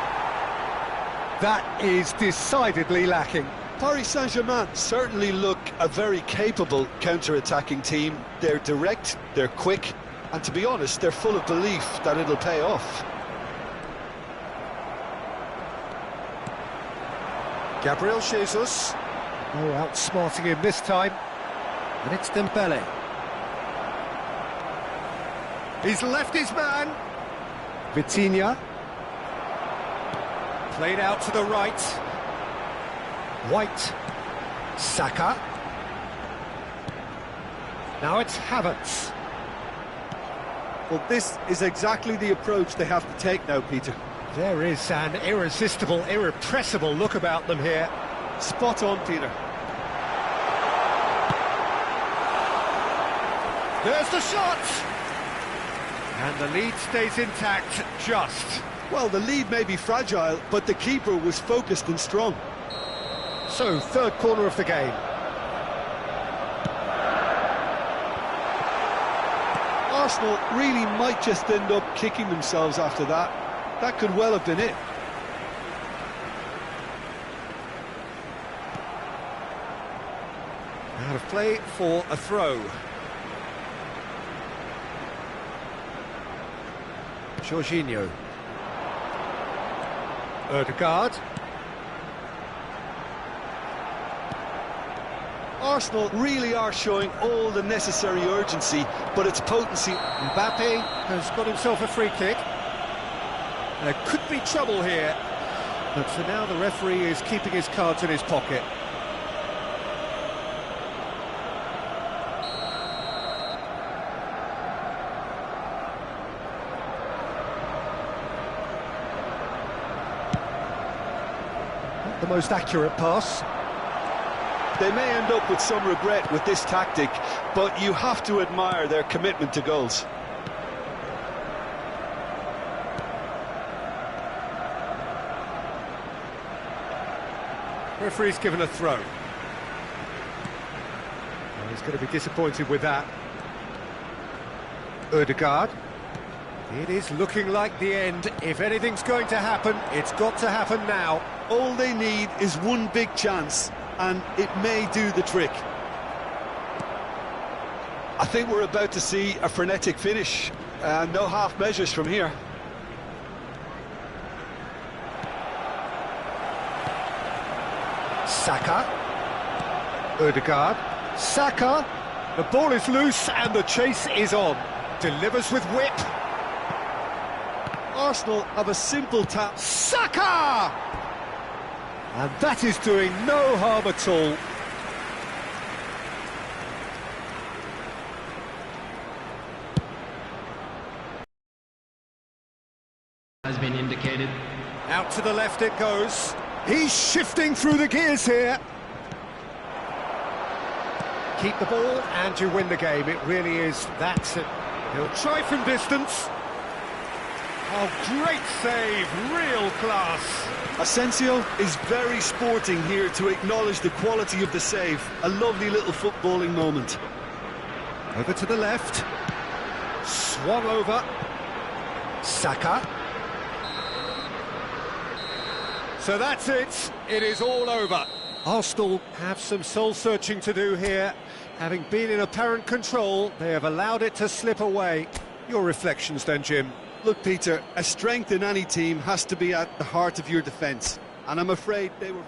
[SPEAKER 1] That is decidedly lacking.
[SPEAKER 2] Paris Saint-Germain certainly look a very capable counter-attacking team. They're direct, they're quick, and to be honest, they're full of belief that it'll pay off.
[SPEAKER 1] Gabriel Jesus. Oh, outsmarting him this time. And it's Dembele. He's left his man. Vitinha. Played out to the right. White. Saka. Now it's Havertz.
[SPEAKER 2] Well, this is exactly the approach they have to take now, Peter.
[SPEAKER 1] There is an irresistible, irrepressible look about them here.
[SPEAKER 2] Spot on, Peter.
[SPEAKER 1] There's the shot! And the lead stays intact, just.
[SPEAKER 2] Well, the lead may be fragile, but the keeper was focused and strong.
[SPEAKER 1] So, third corner of the game.
[SPEAKER 2] Arsenal really might just end up kicking themselves after that. That could well have been it.
[SPEAKER 1] Out of play for a throw. Jorginho. Ødegaard.
[SPEAKER 2] Arsenal really are showing all the necessary urgency, but its potency...
[SPEAKER 1] Mbappe has got himself a free kick. There could be trouble here, but for now the referee is keeping his cards in his pocket. Not the most accurate pass.
[SPEAKER 2] They may end up with some regret with this tactic, but you have to admire their commitment to goals.
[SPEAKER 1] Referee's given a throw. Well, he's going to be disappointed with that. Ødegaard. It is looking like the end. If anything's going to happen, it's got to happen now.
[SPEAKER 2] All they need is one big chance, and it may do the trick. I think we're about to see a frenetic finish. No half measures from here.
[SPEAKER 1] Saka. Ødegaard. Saka. The ball is loose and the chase is on. Delivers with whip.
[SPEAKER 2] Arsenal have a simple tap.
[SPEAKER 1] Saka! And that is doing no harm at all.
[SPEAKER 3] Has been indicated.
[SPEAKER 1] Out to the left it goes. He's shifting through the gears here. Keep the ball and you win the game. It really is that. He'll try from distance. Oh, great save, real class.
[SPEAKER 2] Asensio is very sporting here to acknowledge the quality of the save. A lovely little footballing moment.
[SPEAKER 1] Over to the left. Swung over. Saka. So that's it. It is all over. Arsenal have some soul-searching to do here. Having been in apparent control, they have allowed it to slip away. Your reflections then, Jim?
[SPEAKER 2] Look, Peter, a strength in any team has to be at the heart of your defence. And I'm afraid they were...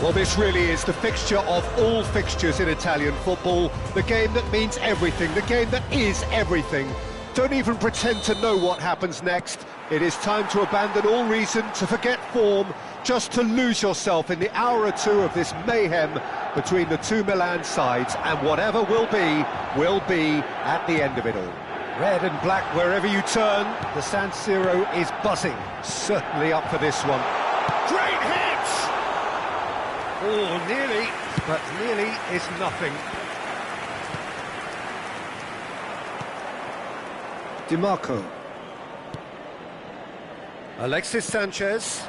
[SPEAKER 1] Well, this really is the fixture of all fixtures in Italian football. The game that means everything, the game that is everything. Don't even pretend to know what happens next. It is time to abandon all reason, to forget form, just to lose yourself in the hour or two of this mayhem between the two Milan sides, and whatever will be at the end of it all. Red and black wherever you turn, the San Siro is buzzing. Certainly up for this one. Great hit! Oh, nearly, but nearly is nothing. Di Marco. Alexis Sanchez.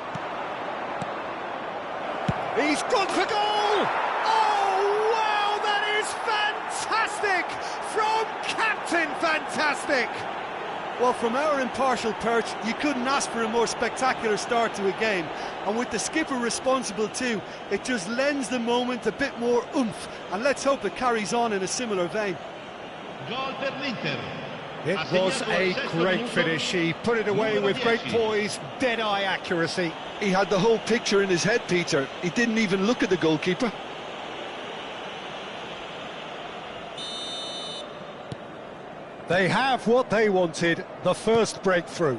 [SPEAKER 1] He's gone for goal! Oh, wow, that is fantastic! From Captain Fantastic!
[SPEAKER 2] Well, from our impartial perch, you couldn't ask for a more spectacular start to a game. And with the skipper responsible too, it just lends the moment a bit more oomph. And let's hope it carries on in a similar vein.
[SPEAKER 1] It was a great finish. He put it away with great poise, dead-eye accuracy.
[SPEAKER 2] He had the whole picture in his head, Peter. He didn't even look at the goalkeeper.
[SPEAKER 1] They have what they wanted, the first breakthrough.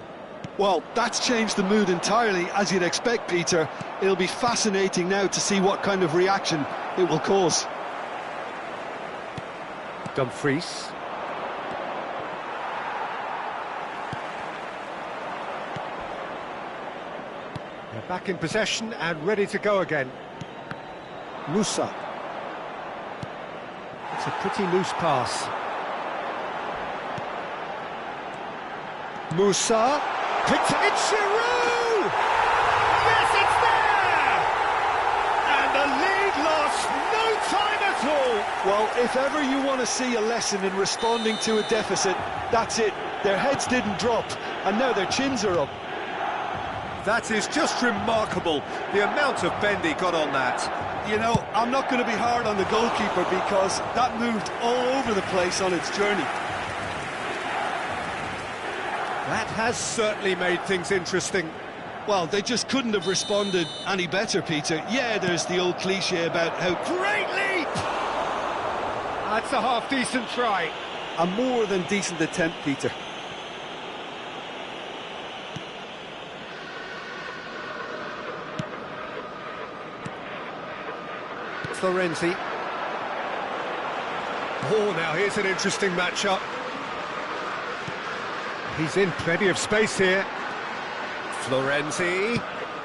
[SPEAKER 2] Well, that's changed the mood entirely, as you'd expect, Peter. It'll be fascinating now to see what kind of reaction it will cause.
[SPEAKER 1] Dumfries. They're back in possession and ready to go again. Musa. It's a pretty loose pass. Musa. It's Giroud! Yes, it's there! And the lead lost no time at all!
[SPEAKER 2] Well, if ever you want to see a lesson in responding to a deficit, that's it. Their heads didn't drop, and now their chins are up.
[SPEAKER 1] That is just remarkable, the amount of bend he got on that.
[SPEAKER 2] You know, I'm not going to be hard on the goalkeeper because that moved all over the place on its journey.
[SPEAKER 1] That has certainly made things interesting.
[SPEAKER 2] Well, they just couldn't have responded any better, Peter. Yeah, there's the old cliche about how
[SPEAKER 1] great leap! That's a half-decent try.
[SPEAKER 2] A more than decent attempt, Peter.
[SPEAKER 1] Florenzi. Oh, now here's an interesting matchup. He's in plenty of space here. Florenzi.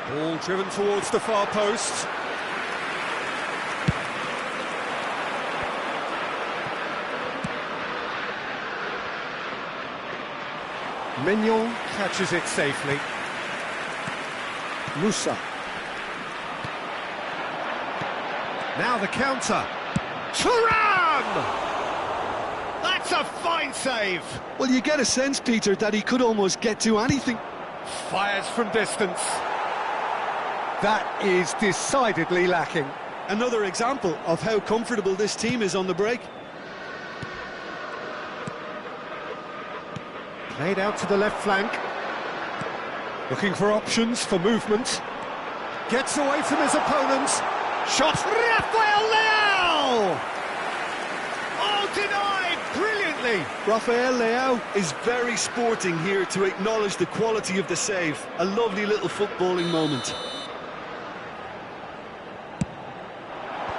[SPEAKER 1] Ball driven towards the far post. Mignon catches it safely. Musa. Now the counter. Thuram! That's a fine save.
[SPEAKER 2] Well, you get a sense, Peter, that he could almost get to anything.
[SPEAKER 1] Fires from distance. That is decidedly lacking.
[SPEAKER 2] Another example of how comfortable this team is on the break.
[SPEAKER 1] Played out to the left flank. Looking for options for movement. Gets away from his opponents. Shot. Rafael Leao! Oh, denied brilliantly.
[SPEAKER 2] Rafael Leao is very sporting here to acknowledge the quality of the save. A lovely little footballing moment.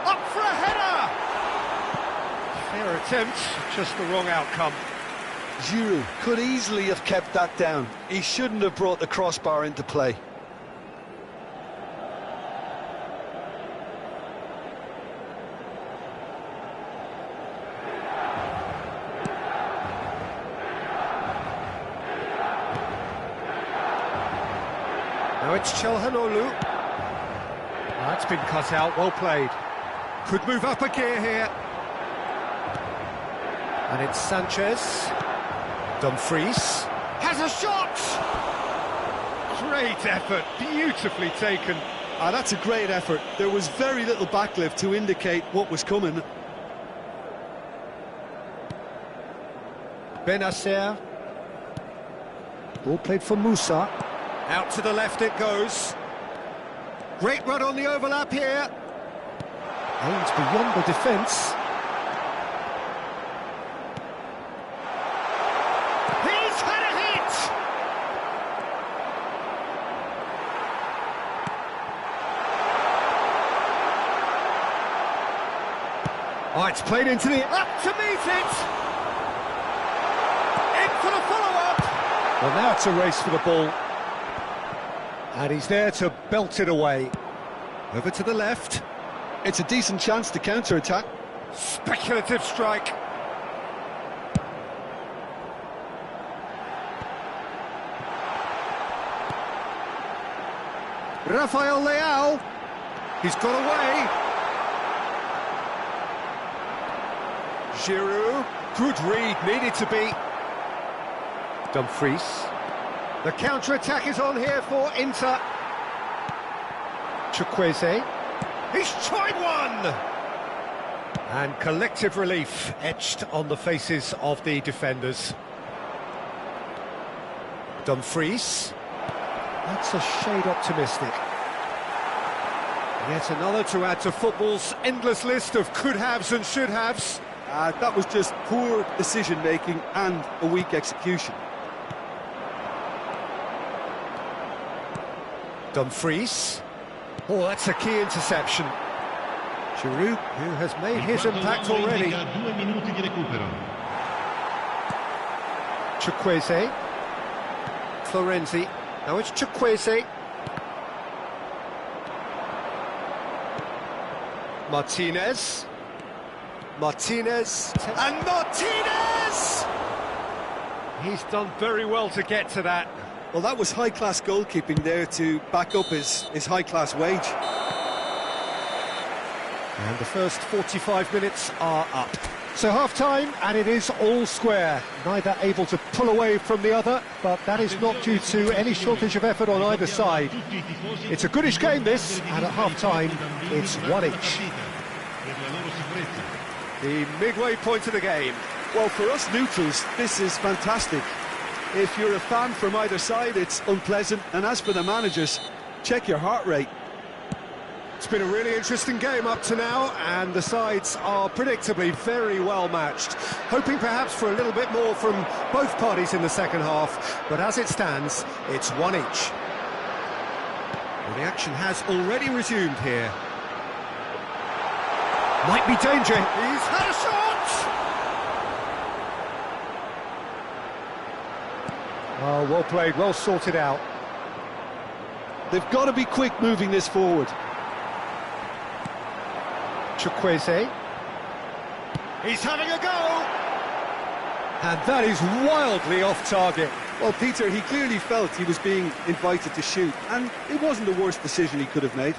[SPEAKER 1] Up for a header! Fair attempt, just the wrong outcome.
[SPEAKER 2] Giroud could easily have kept that down. He shouldn't have brought the crossbar into play.
[SPEAKER 1] Now it's Chelhanoglu. That's been cut out, well played. Could move up a gear here. And it's Sanchez. Dumfries. Has a shot! Great effort, beautifully taken.
[SPEAKER 2] That's a great effort. There was very little backlift to indicate what was coming. Benacer.
[SPEAKER 1] Ball played for Musa. Out to the left it goes. Great run on the overlap here. Aimed beyond the defence. He's had a hit! Oh, it's played into the... Up to meet it! In for the follow-up! Well, now it's a race for the ball. And he's there to belt it away. Over to the left.
[SPEAKER 2] It's a decent chance to counter-attack.
[SPEAKER 1] Speculative strike. Rafael Leao. He's got away. Giroud. Good read, needed to be. Dumfries. The counter-attack is on here for Inter. Chukwueze. He's tried one! And collective relief etched on the faces of the defenders. Dumfries. That's a shade optimistic. Yet another to add to football's endless list of could-haves and should-haves.
[SPEAKER 2] That was just poor decision-making and a weak execution.
[SPEAKER 1] Dumfries. Oh, that's a key interception. Giroud, who has made his impact already. Chukwueze. Florenzi. Now it's Chukwueze. Martinez. Martinez. And Martinez! He's done very well to get to that.
[SPEAKER 2] Well, that was high-class goalkeeping there to back up his high-class wage.
[SPEAKER 1] And the first 45 minutes are up. So half-time, and it is all square. Neither able to pull away from the other, but that is not due to any shortage of effort on either side. It's a goodish game, this, and at half-time, it's one each. The midway point of the game.
[SPEAKER 2] Well, for us neutrals, this is fantastic. If you're a fan from either side, it's unpleasant. And as for the managers, check your heart rate.
[SPEAKER 1] It's been a really interesting game up to now, and the sides are predictably very well matched. Hoping perhaps for a little bit more from both parties in the second half, but as it stands, it's one each. Well, the action has already resumed here. Might be danger. He's had a shot! Oh, well played, well sorted out.
[SPEAKER 2] They've got to be quick moving this forward.
[SPEAKER 1] Chukwueze. He's having a go! And that is wildly off target.
[SPEAKER 2] Well, Peter, he clearly felt he was being invited to shoot, and it wasn't the worst decision he could have made.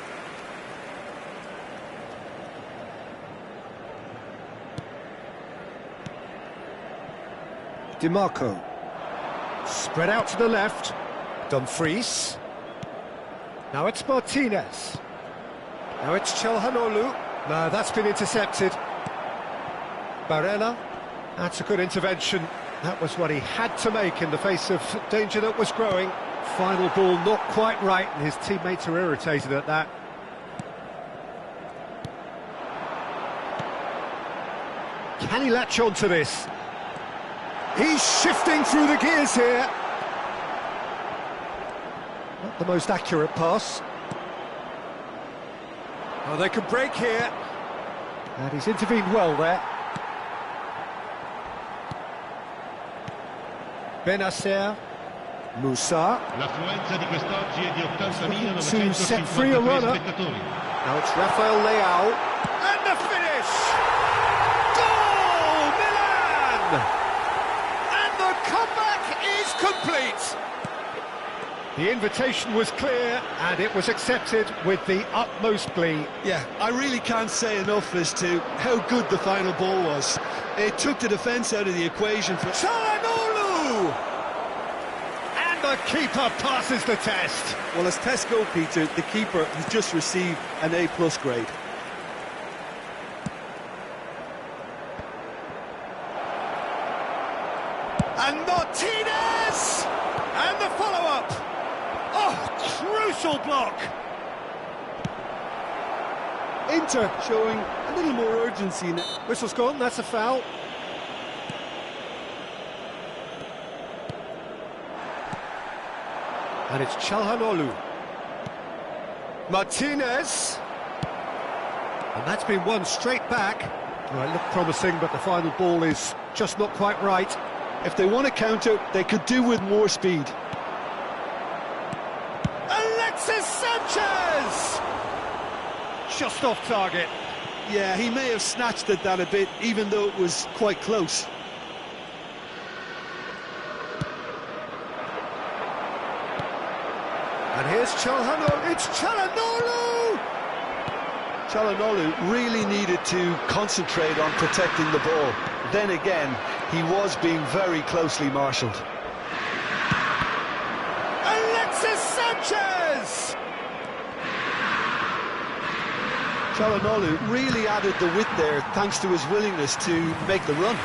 [SPEAKER 1] DiMarco. Spread out to the left. Dumfries. Now it's Martinez. Now it's Calhanoglu. No, that's been intercepted. Barella. That's a good intervention. That was what he had to make in the face of danger that was growing. Final ball not quite right, and his teammates are irritated at that. Can he latch on to this? He's shifting through the gears here. Not the most accurate pass. Oh, they could break here. And he's intervened well there. Benacer. Moussa. To set free a runner. Now it's Rafael Leao. And the finish! Goal, Milan! And the comeback is complete. The invitation was clear, and it was accepted with the utmost glee.
[SPEAKER 2] Yeah, I really can't say enough as to how good the final ball was. It took the defence out of the equation for...
[SPEAKER 1] Calhanoglu! And the keeper passes the test.
[SPEAKER 2] Well, as tests go, Peter, the keeper has just received an A+ grade.
[SPEAKER 1] And Martinez! And the follow-up! Oh, crucial block!
[SPEAKER 2] Inter showing a little more urgency in it.
[SPEAKER 1] Whistle's gone, that's a foul. And it's Calhanoglu. Martinez. And that's been won straight back. Well, it looked promising, but the final ball is just not quite right.
[SPEAKER 2] If they want to counter, they could do with more speed.
[SPEAKER 1] Alexis Sanchez! Just off target.
[SPEAKER 2] Yeah, he may have snatched at that a bit, even though it was quite close.
[SPEAKER 1] And here's Calhanoglu. It's Calhanoglu!
[SPEAKER 2] Calhanoglu really needed to concentrate on protecting the ball. Then again, he was being very closely marshalled.
[SPEAKER 1] Alexis Sanchez!
[SPEAKER 2] Calhanoglu really added the width there thanks to his willingness to make the run.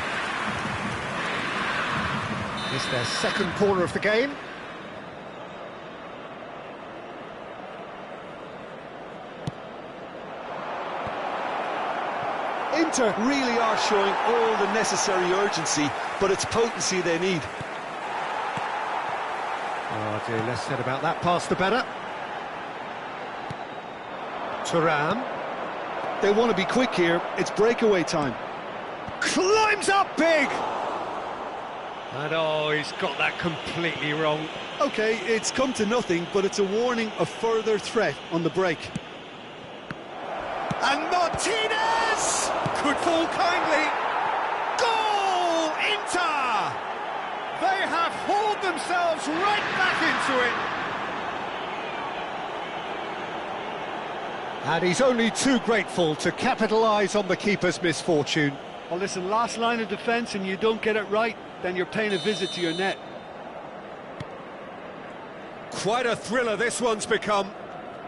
[SPEAKER 1] It's their second corner of the game.
[SPEAKER 2] Inter really are showing all the necessary urgency, but it's potency they need.
[SPEAKER 1] Oh dear, less said about that pass the better. Thuram.
[SPEAKER 2] They want to be quick here, it's breakaway time.
[SPEAKER 1] Climbs up big! And oh, he's got that completely wrong.
[SPEAKER 2] Okay, it's come to nothing, but it's a warning of further threat on the break.
[SPEAKER 1] And Martinez! Could fall kindly. Goal! Inter! They have hauled themselves right back into it. And he's only too grateful to capitalise on the keeper's misfortune.
[SPEAKER 2] Well, listen, last line of defence and you don't get it right, then you're paying a visit to your net.
[SPEAKER 1] Quite a thriller this one's become.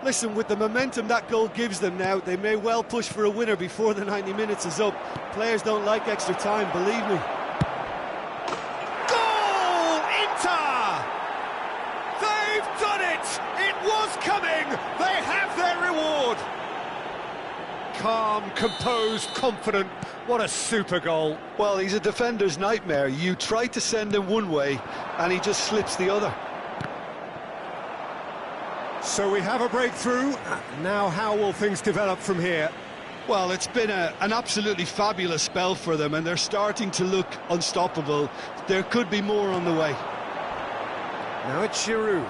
[SPEAKER 2] Listen, with the momentum that goal gives them now, they may well push for a winner before the 90 minutes is up. Players don't like extra time, believe me.
[SPEAKER 1] Goal! Inter! They've done it! It was coming! They have their reward! Calm, composed, confident. What a super goal.
[SPEAKER 2] Well, he's a defender's nightmare. You try to send him one way, and he just slips the other.
[SPEAKER 1] So we have a breakthrough. Now how will things develop from here?
[SPEAKER 2] Well, it's been an absolutely fabulous spell for them, and they're starting to look unstoppable. There could be more on the way.
[SPEAKER 1] Now it's Giroud.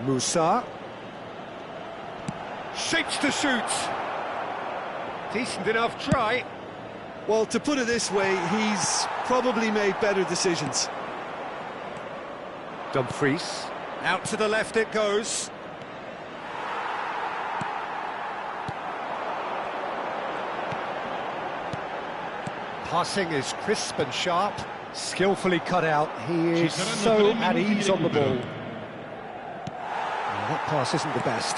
[SPEAKER 1] Moussa. Shapes to shoot. Decent enough try.
[SPEAKER 2] Well, to put it this way, he's probably made better decisions.
[SPEAKER 1] Dumfries. Out to the left it goes. Passing is crisp and sharp, skillfully cut out. He is so at ease on the ball. That pass isn't the best.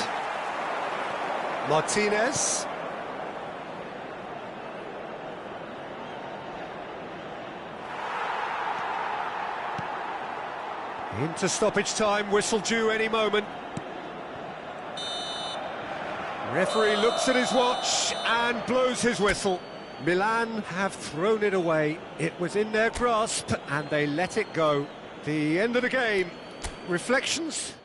[SPEAKER 1] Martinez. Into stoppage time, whistle due any moment. Referee looks at his watch and blows his whistle. Milan have thrown it away. It was in their grasp and they let it go. The end of the game. Reflections?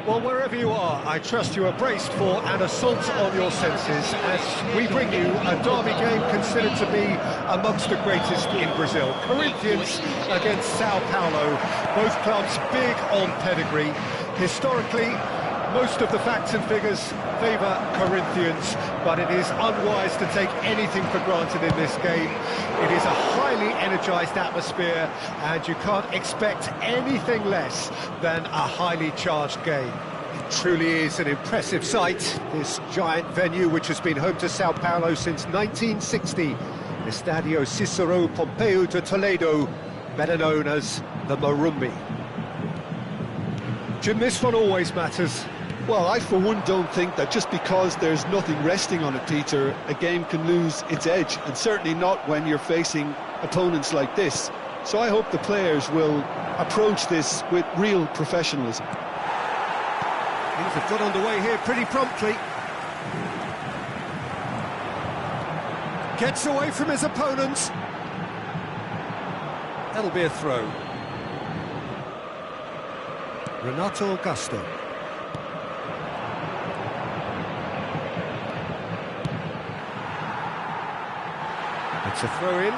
[SPEAKER 1] Well, wherever you are, I trust you are braced for an assault on your senses as we bring you a derby game considered to be amongst the greatest in Brazil. Corinthians against Sao Paulo, both clubs big on pedigree. Historically, most of the facts and figures favour Corinthians, but it is unwise to take anything for granted in this game. It is a highly energised atmosphere, and you can't expect anything less than a highly charged game. It truly is an impressive sight, this giant venue which has been home to Sao Paulo since 1960. Estadio Cicero Pompeu de Toledo, better known as the Morumbi. Jim, this one always matters.
[SPEAKER 2] Well, I for one don't think that just because there's nothing resting on it, Peter, a game can lose its edge, and certainly not when you're facing opponents like this. So I hope the players will approach this with real professionalism.
[SPEAKER 1] Things have got underway here pretty promptly. Gets away from his opponents. That'll be a throw. Renato Augusto. It's a throw-in.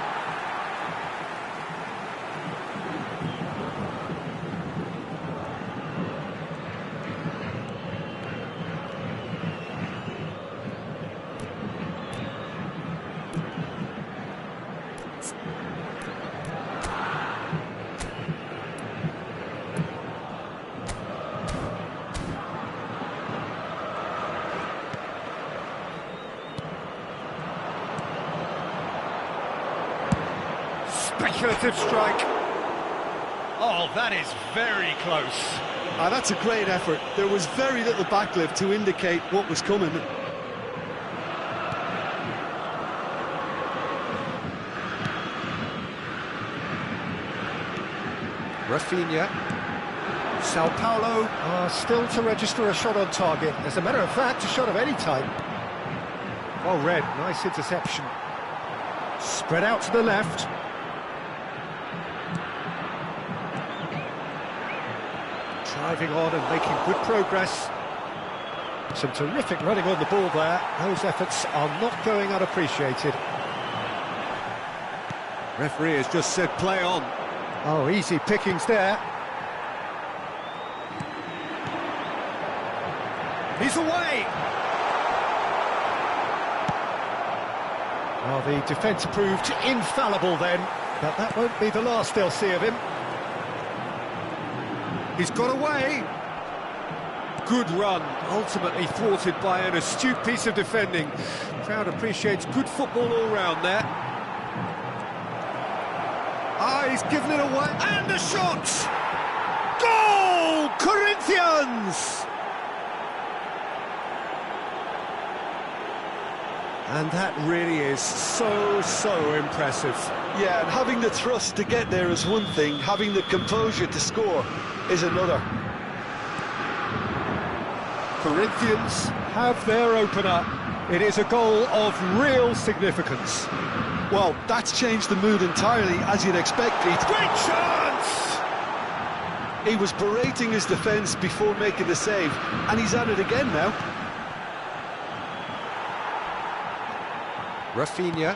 [SPEAKER 1] Speculative strike. Oh, that is very close.
[SPEAKER 2] That's a great effort. There was very little backlift to indicate what was coming.
[SPEAKER 1] Rafinha. Sao Paulo are still to register a shot on target. As a matter of fact, a shot of any type. Well read, nice interception. Spread out to the left. Driving on and making good progress. Some terrific running on the ball there. Those efforts are not going unappreciated. Referee has just said play on. Oh, easy pickings there. He's away! Well, the defence proved infallible then, but that won't be the last they'll see of him. He's got away. Good run, ultimately thwarted by an astute piece of defending. Crowd appreciates good football all round there. Ah, he's given it away. And the shot! Goal! Corinthians! And that really is so impressive.
[SPEAKER 2] Yeah, and having the thrust to get there is one thing, having the composure to score is another.
[SPEAKER 1] Corinthians have their opener. It is a goal of real significance.
[SPEAKER 2] Well, that's changed the mood entirely, as you'd expect, Pete.
[SPEAKER 1] Great chance!
[SPEAKER 2] He was berating his defence before making the save, and he's at it again now.
[SPEAKER 1] Rafinha.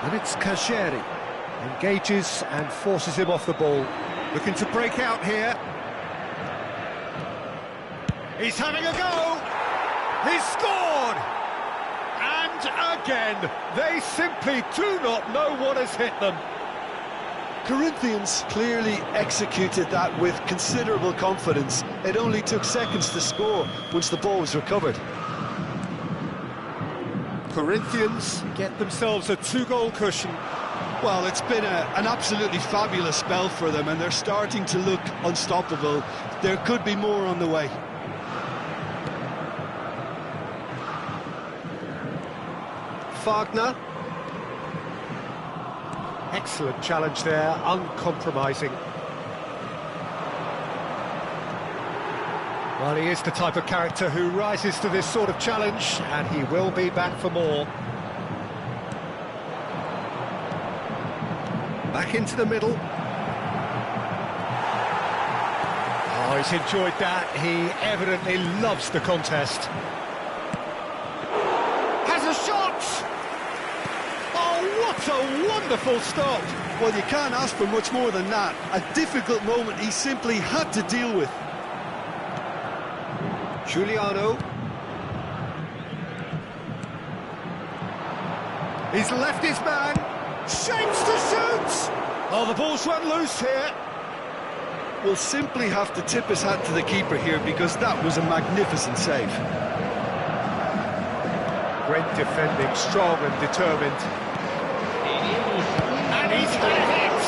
[SPEAKER 1] And it's Cacheri. Engages and forces him off the ball. Looking to break out here. He's having a go! He's scored! And again, they simply do not know what has hit them.
[SPEAKER 2] Corinthians clearly executed that with considerable confidence. It only took seconds to score once the ball was recovered.
[SPEAKER 1] Corinthians get themselves a two-goal cushion.
[SPEAKER 2] Well, it's been an absolutely fabulous spell for them, and they're starting to look unstoppable. There could be more on the way.
[SPEAKER 1] Wagner. Excellent challenge there, uncompromising. Well, he is the type of character who rises to this sort of challenge, and he will be back for more. Back into the middle. he's enjoyed that. He evidently loves the contest. Has a shot! Oh, what a wonderful stop!
[SPEAKER 2] Well, you can't ask for much more than that. A difficult moment he simply had to deal with.
[SPEAKER 1] Giuliano. He's left his man. Shapes to shoot! Oh, the ball's run loose here.
[SPEAKER 2] We'll simply have to tip his hat to the keeper here because that was a magnificent save.
[SPEAKER 1] Great defending, strong and determined. And he's had it!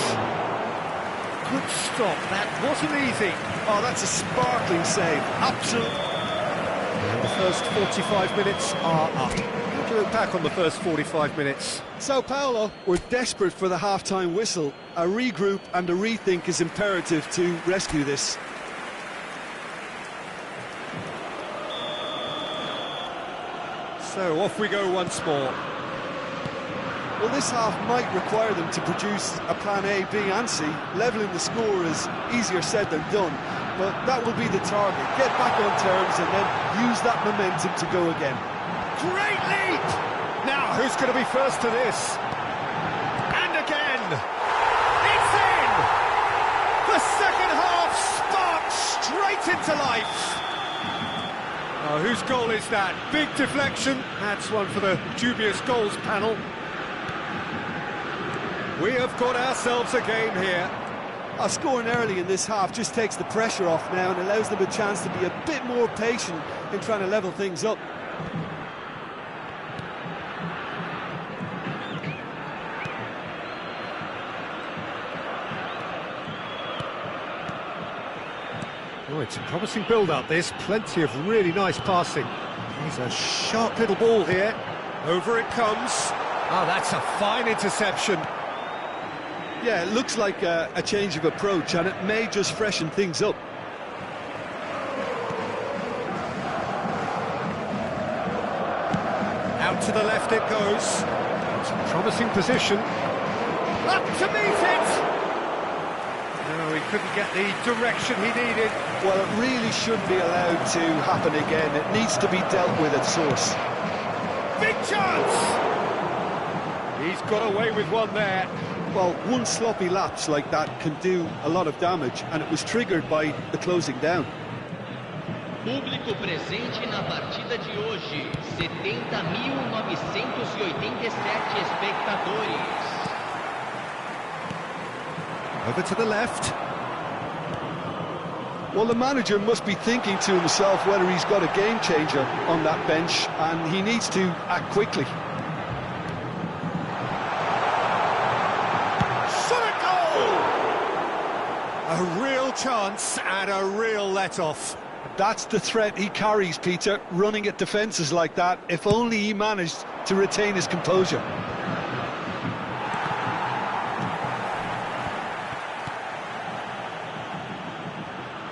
[SPEAKER 1] Good stop, that wasn't easy.
[SPEAKER 2] Oh, that's a sparkling save, absolutely.
[SPEAKER 1] And the first 45 minutes are up. How do you look back on the first 45 minutes?
[SPEAKER 2] Sao Paulo were desperate for the half-time whistle. A regroup and a rethink is imperative to rescue this.
[SPEAKER 1] So off we go once more.
[SPEAKER 2] Well, this half might require them to produce a plan A, B and C. Levelling the score is easier said than done, but that will be the target. Get back on terms and then use that momentum to go again.
[SPEAKER 1] Great lead! Now, who's going to be first to this? And again! It's in! The second half sparks straight into life! Oh, whose goal is that? Big deflection. That's one for the dubious goals panel. We have got ourselves a game here.
[SPEAKER 2] Scoring early in this half just takes the pressure off now and allows them a chance to be a bit more patient in trying to level things up.
[SPEAKER 1] Oh, it's a promising build-up, this. Plenty of really nice passing. He's a sharp little ball here. Over it comes. Oh, that's a fine interception.
[SPEAKER 2] Yeah, it looks like a change of approach, and it may just freshen things up.
[SPEAKER 1] Out to the left it goes. It's a promising position. Up to meet it! No, he couldn't get the direction he needed.
[SPEAKER 2] Well, it really shouldn't be allowed to happen again. It needs to be dealt with at source.
[SPEAKER 1] Big chance! He's got away with one there.
[SPEAKER 2] Well, one sloppy lapse like that can do a lot of damage, and it was triggered by the closing down.
[SPEAKER 5] Público presente na partida de hoje, 70.987 espectadores.
[SPEAKER 1] Over to the left.
[SPEAKER 2] Well, the manager must be thinking to himself whether he's got a game changer on that bench, and he needs to act quickly.
[SPEAKER 1] A real chance and a real let-off.
[SPEAKER 2] That's the threat he carries, Peter, running at defences like that, if only he managed to retain his composure.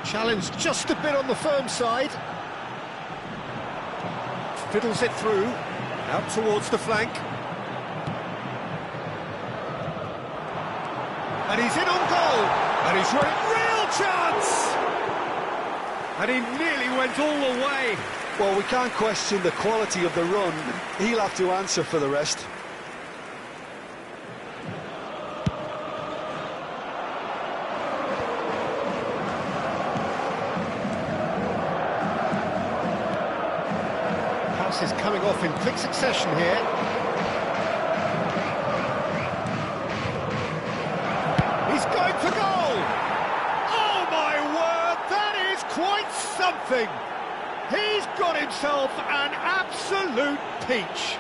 [SPEAKER 1] Challenge just a bit on the firm side. Fiddles it through, out towards the flank. And he's in on goal. And he's running, real chance! And he nearly went all the way.
[SPEAKER 2] Well, we can't question the quality of the run. He'll have to answer for the rest.
[SPEAKER 1] Pass is coming off in quick succession here. He's going for goal! Oh my word, that is quite something! He's got himself an absolute peach.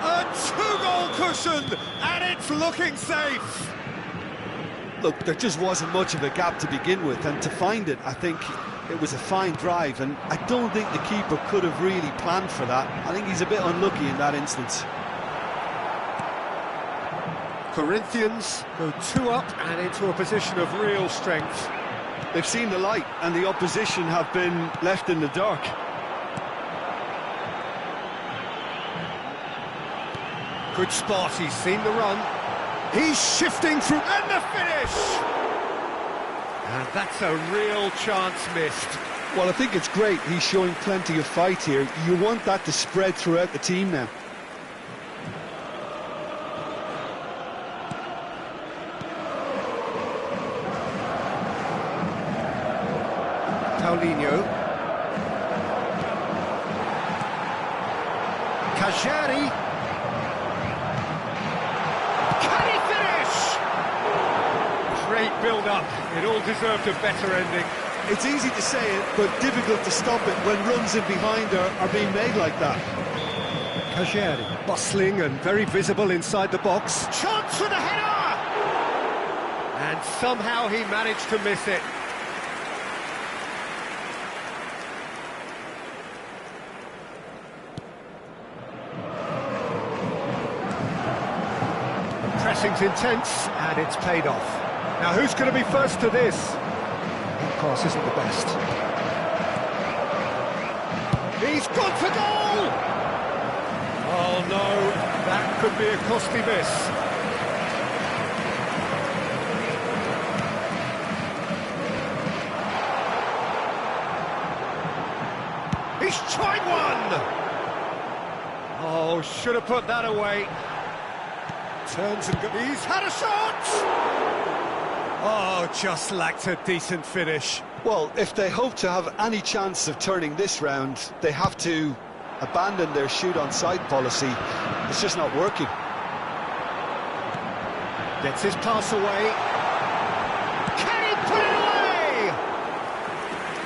[SPEAKER 1] A two-goal cushion, and it's looking safe.
[SPEAKER 2] Look, there just wasn't much of a gap to begin with, and to find it, I think it was a fine drive, and I don't think the keeper could have really planned for that. I think he's a bit unlucky in that instance.
[SPEAKER 1] Corinthians go 2 up and into a position of real strength.
[SPEAKER 2] They've seen the light, and the opposition have been left in the dark.
[SPEAKER 1] Good spot, he's seen the run. He's shifting through, and the finish! And that's a real chance missed.
[SPEAKER 2] Well, I think it's great. He's showing plenty of fight here. You want that to spread throughout the team now.
[SPEAKER 1] Paulinho. Kajari. Can he finish? Great build-up. It all deserved a better ending.
[SPEAKER 2] It's easy to say it, but difficult to stop it when runs in behind are being made like that.
[SPEAKER 1] Kajari, bustling and very visible inside the box. Chance for the header! And somehow he managed to miss it. Pressing's intense, and it's paid off. Now, who's going to be first to this? That pass isn't the best. He's gone for goal! Oh, no, that could be a costly miss. He's tried one! Oh, should have put that away. Turns and goes. He's had a shot! Oh, just lacked a decent finish.
[SPEAKER 2] Well, if they hope to have any chance of turning this round, they have to abandon their shoot-on-sight policy. It's just not working.
[SPEAKER 1] Gets his pass away. Can he put it away?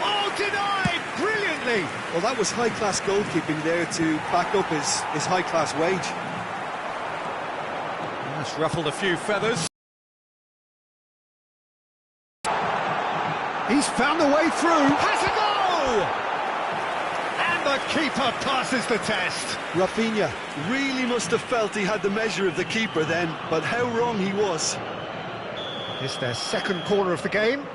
[SPEAKER 1] Oh, denied brilliantly!
[SPEAKER 2] Well, that was high-class goalkeeping there to back up his high-class wage.
[SPEAKER 1] That's ruffled a few feathers. He's found the way through. Has a goal! And the keeper passes the test.
[SPEAKER 2] Rafinha really must have felt he had the measure of the keeper then, but how wrong he was.
[SPEAKER 1] It's their second corner of the game.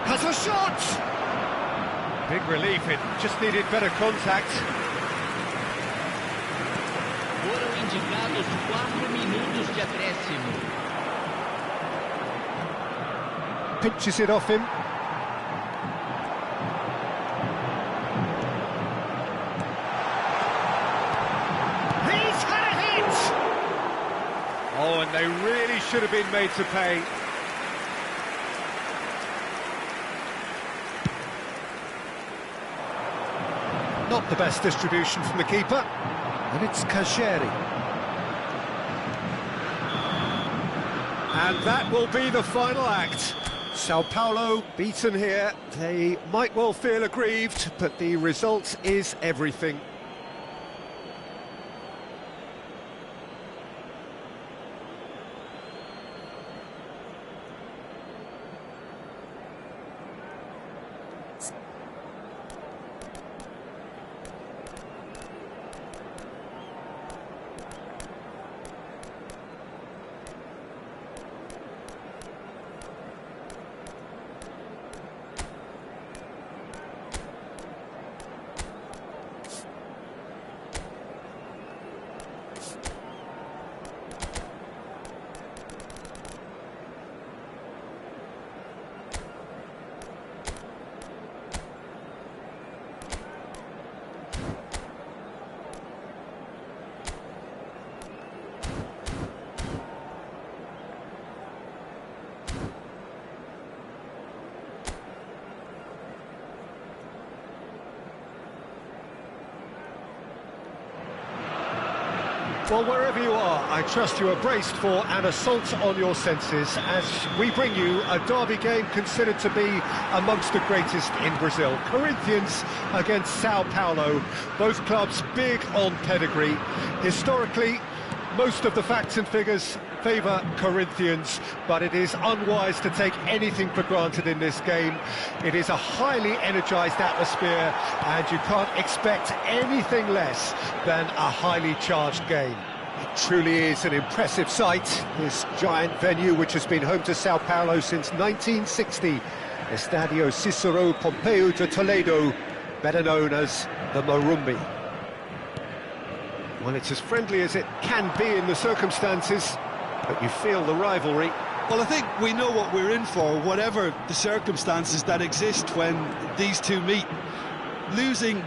[SPEAKER 1] Has a shot! Big relief, it just needed better contact.
[SPEAKER 5] Foram indicados 4 minutos de acréscimo.
[SPEAKER 1] Pinches it off him. He's had a hit! Oh, and they really should have been made to pay. Not the best distribution from the keeper. And it's Kajari. And that will be the final act. Sao Paulo beaten here. They might well feel aggrieved, but the result is everything. Well, wherever you are, I trust you are braced for an assault on your senses as we bring you a derby game considered to be amongst the greatest in Brazil. Corinthians against Sao Paulo, both clubs big on pedigree. Historically, most of the facts and figures favour Corinthians, but it is unwise to take anything for granted in this game. It is a highly energised atmosphere, and you can't expect anything less than a highly charged game. It truly is an impressive sight, this giant venue which has been home to Sao Paulo since 1960. Estadio Cicero Pompeu de Toledo, better known as the Morumbi. Well, it's as friendly as it can be in the circumstances, but you feel the rivalry.
[SPEAKER 2] Well, I think we know what we're in for, whatever the circumstances that exist when these two meet. Losing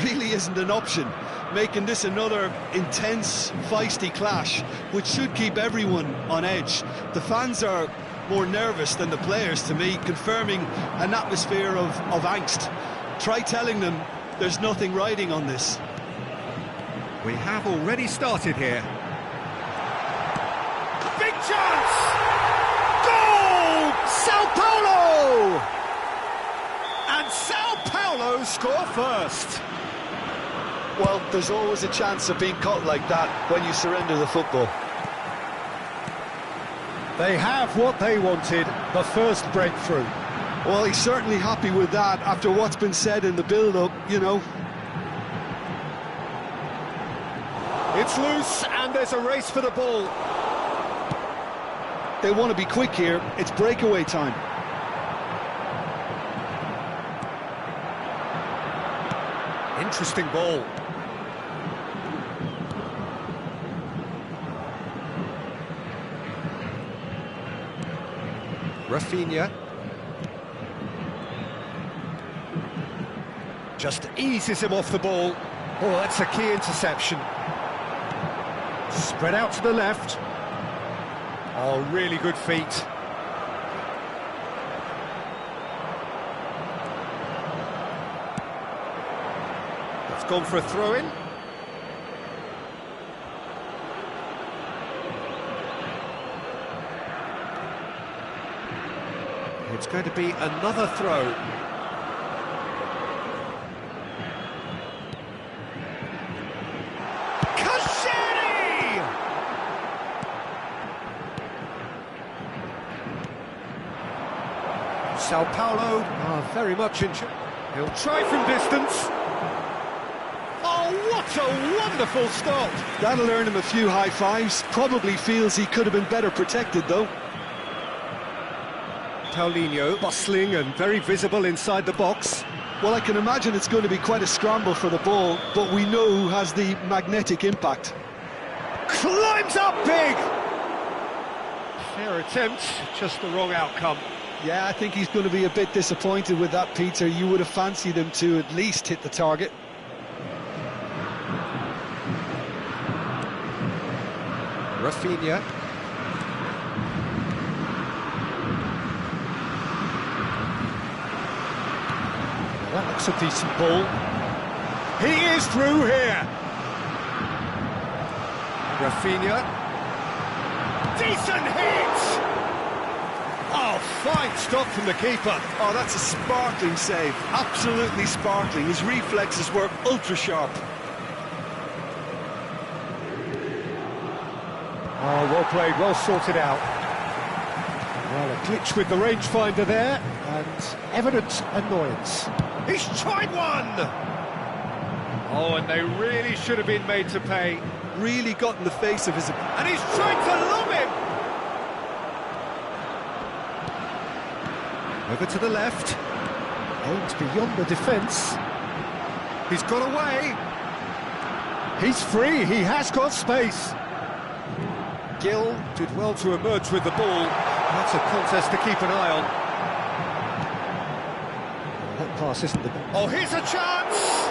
[SPEAKER 2] really isn't an option, making this another intense, feisty clash, which should keep everyone on edge. The fans are more nervous than the players, to me, confirming an atmosphere of angst. Try telling them there's nothing riding on this.
[SPEAKER 1] We have already started here. Big chance! Goal! Sao Paulo! And Sao Paulo score first.
[SPEAKER 2] Well, there's always a chance of being caught like that when you surrender the football.
[SPEAKER 1] They have what they wanted, the first breakthrough.
[SPEAKER 2] Well, he's certainly happy with that after what's been said in the build-up, you know.
[SPEAKER 1] It's loose, and there's a race for the ball.
[SPEAKER 2] They want to be quick here. It's breakaway time.
[SPEAKER 1] Interesting ball. Rafinha. Just eases him off the ball. Oh, that's a key interception. Spread out to the left. Oh, really good feet. It's gone for a throw-in. It's going to be another throw. Sao Paulo are very much in charge. He'll try from distance. Oh, what a wonderful stop!
[SPEAKER 2] That'll earn him a few high fives. Probably feels he could have been better protected, though.
[SPEAKER 1] Paulinho bustling and very visible inside the box.
[SPEAKER 2] Well, I can imagine it's going to be quite a scramble for the ball, but we know who has the magnetic impact.
[SPEAKER 1] Climbs up big! Fair attempt, just the wrong outcome.
[SPEAKER 2] Yeah, I think he's going to be a bit disappointed with that, Peter. You would have fancied him to at least hit the target.
[SPEAKER 1] Rafinha. That looks a decent ball. He is through here. Rafinha. Decent hit! Oh, fine stop from the keeper.
[SPEAKER 2] Oh, that's a sparkling save. Absolutely sparkling. His reflexes were ultra sharp.
[SPEAKER 1] Oh, well played, well sorted out. Well, a glitch with the rangefinder there, and evident annoyance. He's tried one! Oh, and they really should have been made to pay.
[SPEAKER 2] Really got in the face of his...
[SPEAKER 1] And he's trying to lob him! Over to the left. Aimed beyond the defence. He's got away. He's free, he has got space. Gill did well to emerge with the ball. That's a contest to keep an eye on. That pass isn't the... Oh, here's a chance!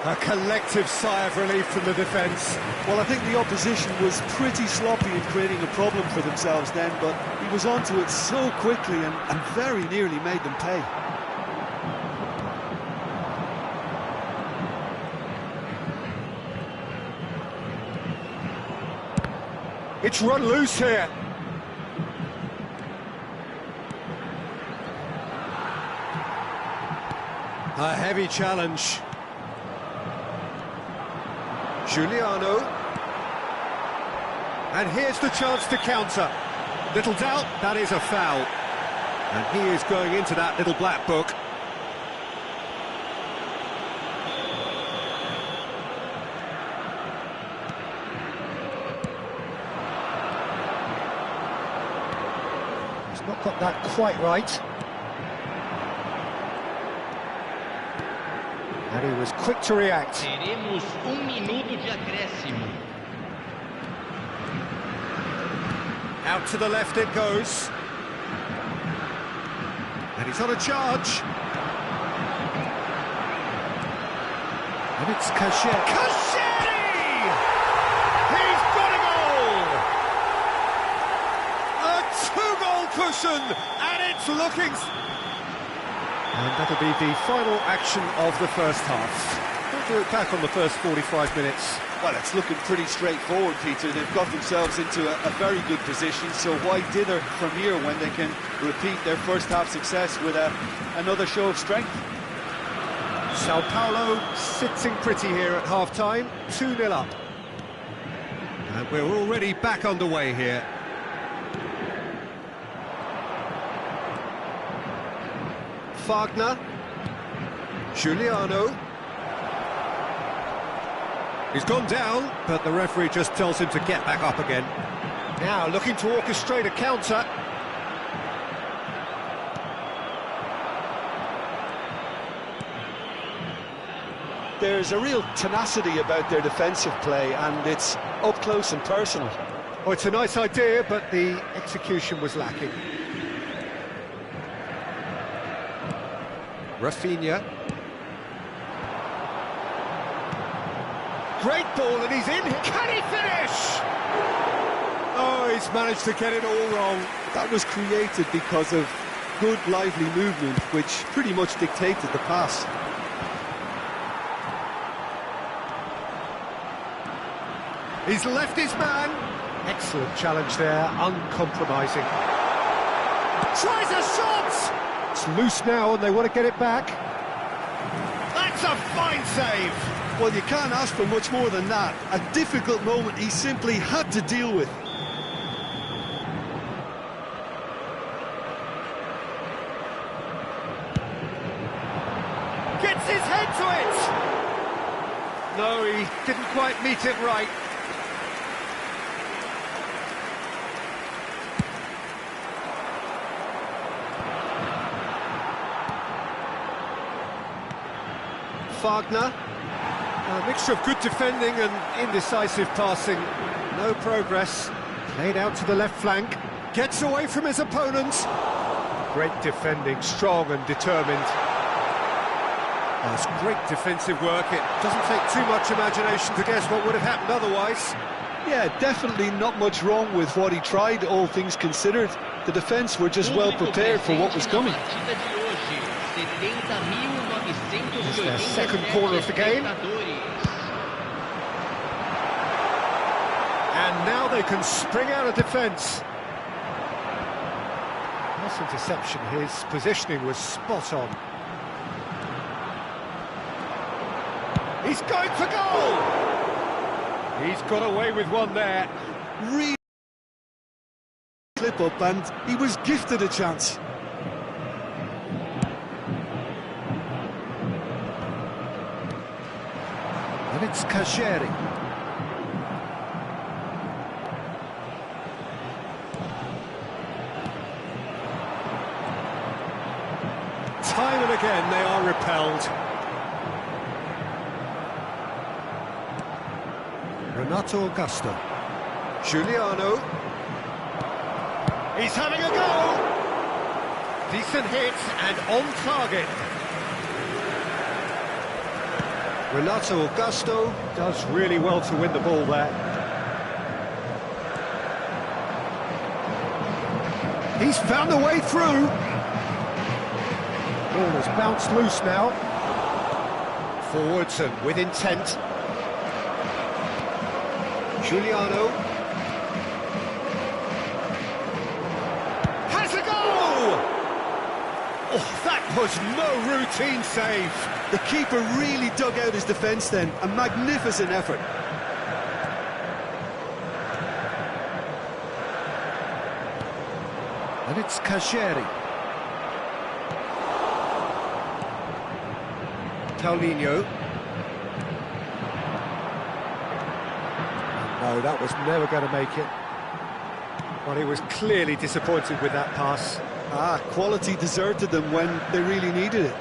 [SPEAKER 1] A collective sigh of relief from the defence.
[SPEAKER 2] Well, I think the opposition was pretty sloppy in creating a problem for themselves then, but he was onto it so quickly and very nearly made them pay.
[SPEAKER 1] It's run loose here. A heavy challenge. Giuliano. And here's the chance to counter. Little doubt, that is a foul. And he is going into that little black book. He's not got that quite right. And he was quick to react.
[SPEAKER 5] Teremos minuto de acréscimo.
[SPEAKER 1] Out to the left it goes. And he's on a charge. And it's Cachet. Cachet! He's got a goal! A two-goal cushion, and it's looking... And that'll be the final action of the first half. We'll do it back on the first 45 minutes.
[SPEAKER 2] Well, it's looking pretty straightforward, Peter. They've got themselves into a very good position, so why dither from here when they can repeat their first half success with another show of strength?
[SPEAKER 1] Sao Paulo sitting pretty here at half-time, 2-0 up. And we're already back underway here. Wagner. Giuliano. He's gone down, but the referee just tells him to get back up again. Now looking to orchestrate a counter.
[SPEAKER 2] There's a real tenacity about their defensive play, and it's up close and personal.
[SPEAKER 1] Oh, it's a nice idea, but the execution was lacking. Rafinha. Great ball, and he's in. Can he finish? Oh, he's managed to get it all wrong.
[SPEAKER 2] That was created because of good, lively movement, which pretty much dictated the pass.
[SPEAKER 1] He's left his man. Excellent challenge there, uncompromising. Tries a shot! It's loose now and they want to get it back. That's a fine save!
[SPEAKER 2] Well, you can't ask for much more than that. A difficult moment he simply had to deal with.
[SPEAKER 1] Gets his head to it! No, he didn't quite meet it right. Wagner. A mixture of good defending and indecisive passing. No progress. Played out to the left flank. Gets away from his opponents. Great defending, strong and determined. That's great defensive work. It doesn't take too much imagination to guess what would have happened otherwise.
[SPEAKER 2] Yeah, definitely not much wrong with what he tried, all things considered. The defence were just well prepared for what was coming.
[SPEAKER 1] It's their second corner of the game. And now they can spring out of defence. Nice interception. His positioning was spot on. He's going for goal! He's got away with one there.
[SPEAKER 2] Really slip up, and he was gifted a chance.
[SPEAKER 1] And it's Cachet. Time and again they are repelled. Renato Augusto. Giuliano. He's having a go! Decent hit and on target. Renato Augusto does really well to win the ball there. He's found a way through. Ball has bounced loose now. Forwards and with intent. Giuliano. Has a goal! Oh, that was no routine save.
[SPEAKER 2] The keeper really dug out his defence then. A magnificent effort.
[SPEAKER 1] And it's Cachet. Paulinho. No, that was never going to make it. Well, he was clearly disappointed with that pass.
[SPEAKER 2] Quality deserted them when they really needed it.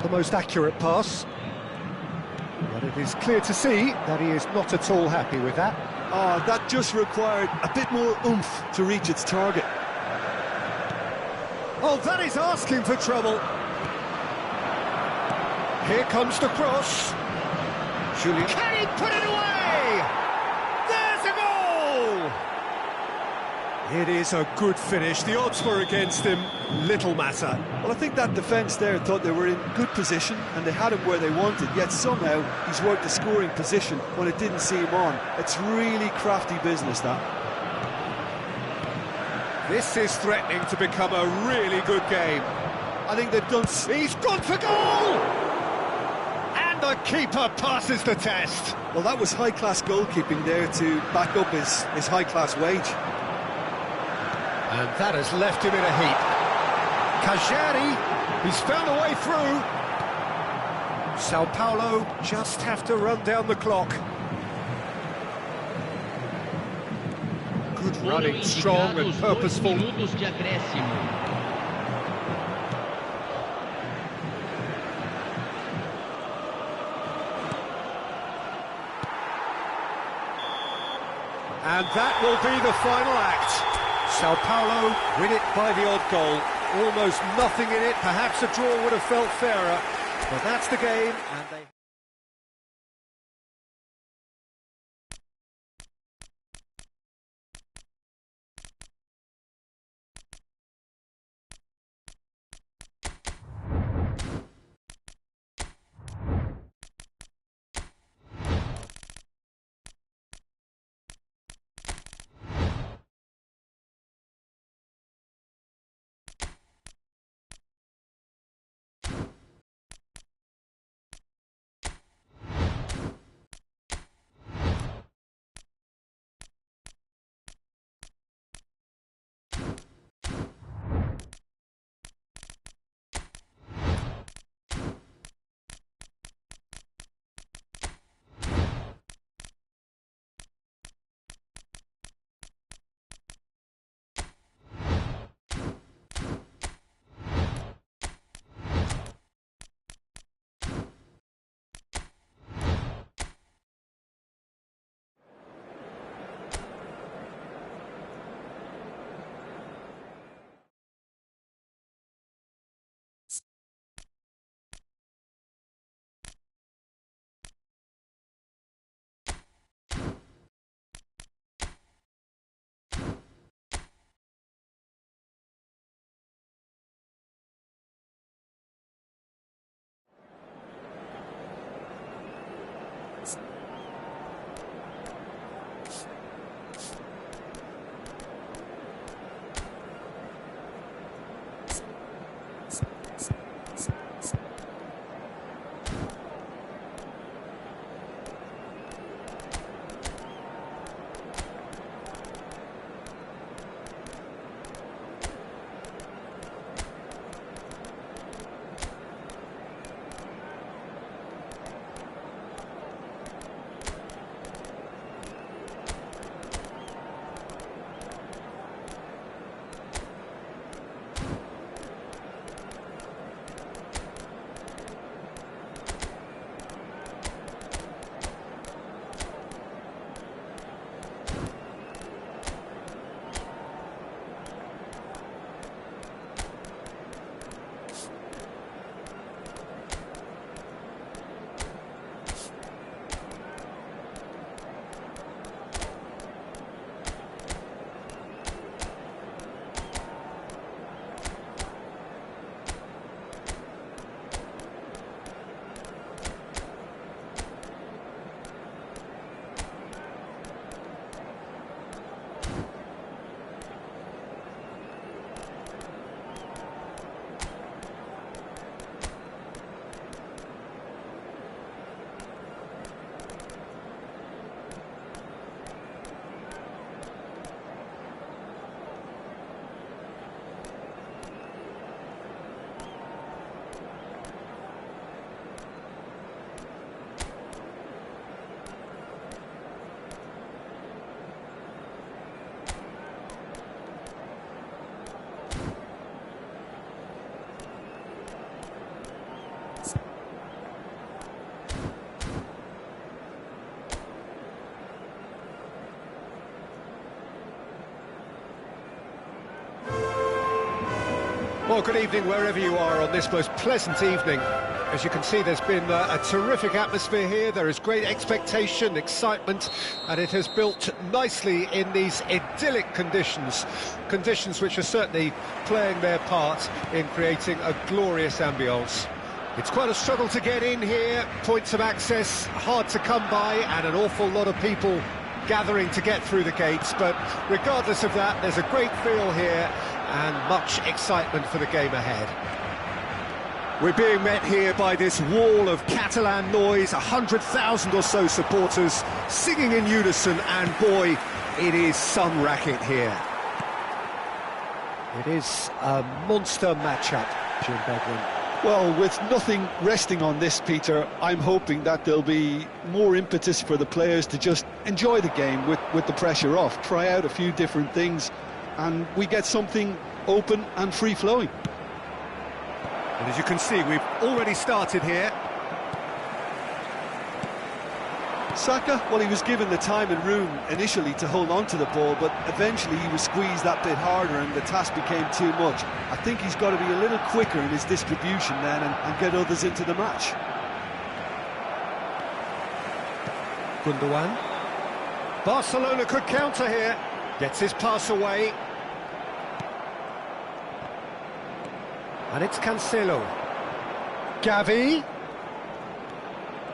[SPEAKER 1] the most accurate pass. But it is clear to see that he is not at all happy with that.
[SPEAKER 2] Oh, that just required a bit more oomph to reach its target.
[SPEAKER 1] Oh, that is asking for trouble. Here comes the cross. Julian. Can he put it away? There's a goal! It is a good finish. The odds were against him. Little matter.
[SPEAKER 2] Well, I think that defence there thought they were in good position and they had him where they wanted, yet somehow he's worked a scoring position when it didn't see him on. It's really crafty business, that.
[SPEAKER 1] This is threatening to become a really good game.
[SPEAKER 2] I think they've done...
[SPEAKER 1] He's gone for goal! And the keeper passes the test.
[SPEAKER 2] Well, that was high-class goalkeeping there to back up his high-class wage.
[SPEAKER 1] And that has left him in a heap. Kajari, he's found a way through. Sao Paulo just have to run down the clock. Good running, strong and purposeful. And that will be the final act. Sao Paulo win it by the odd goal. Almost nothing in it. Perhaps a draw would have felt fairer. But that's the game, and they... Well, good evening wherever you are on this most pleasant evening. As you can see, there's been a terrific atmosphere here. There is great expectation, excitement, and it has built nicely in these idyllic conditions. Conditions which are certainly playing their part in creating a glorious ambience. It's quite a struggle to get in here, points of access hard to come by, and an awful lot of people gathering to get through the gates, but regardless of that, there's a great feel here and much excitement for the game ahead. We're being met here by this wall of Catalan noise, 100,000 or so supporters singing in unison, and boy, it is some racket here. It is a monster matchup, Jim Beglin.
[SPEAKER 2] Well, with nothing resting on this, Peter, I'm hoping that there'll be more impetus for the players to just enjoy the game with the pressure off, try out a few different things, and we get something open and free-flowing.
[SPEAKER 1] And as you can see, we've already started here.
[SPEAKER 2] Saka, well, he was given the time and room initially to hold on to the ball, but eventually he was squeezed that bit harder and the task became too much. I think he's got to be a little quicker in his distribution then and get others into the match.
[SPEAKER 1] Gundogan. Barcelona could counter here. Gets his pass away. And it's Cancelo. Gavi.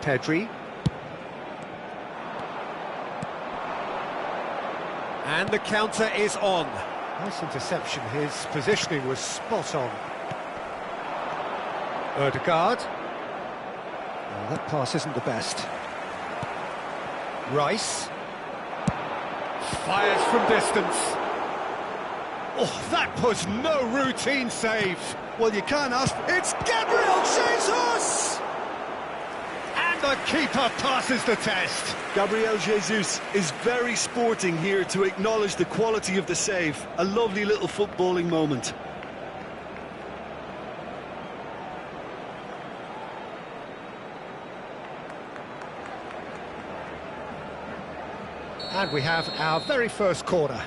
[SPEAKER 1] Pedri. And the counter is on. Nice interception. His positioning was spot on. Ødegaard. Oh, that pass isn't the best. Rice. Fires from distance. Oh, that was no routine save.
[SPEAKER 2] Well, you can't ask...
[SPEAKER 1] It's Gabriel Jesus! And the keeper passes the test.
[SPEAKER 2] Gabriel Jesus is very sporting here to acknowledge the quality of the save. A lovely little footballing moment.
[SPEAKER 1] And we have our very first corner.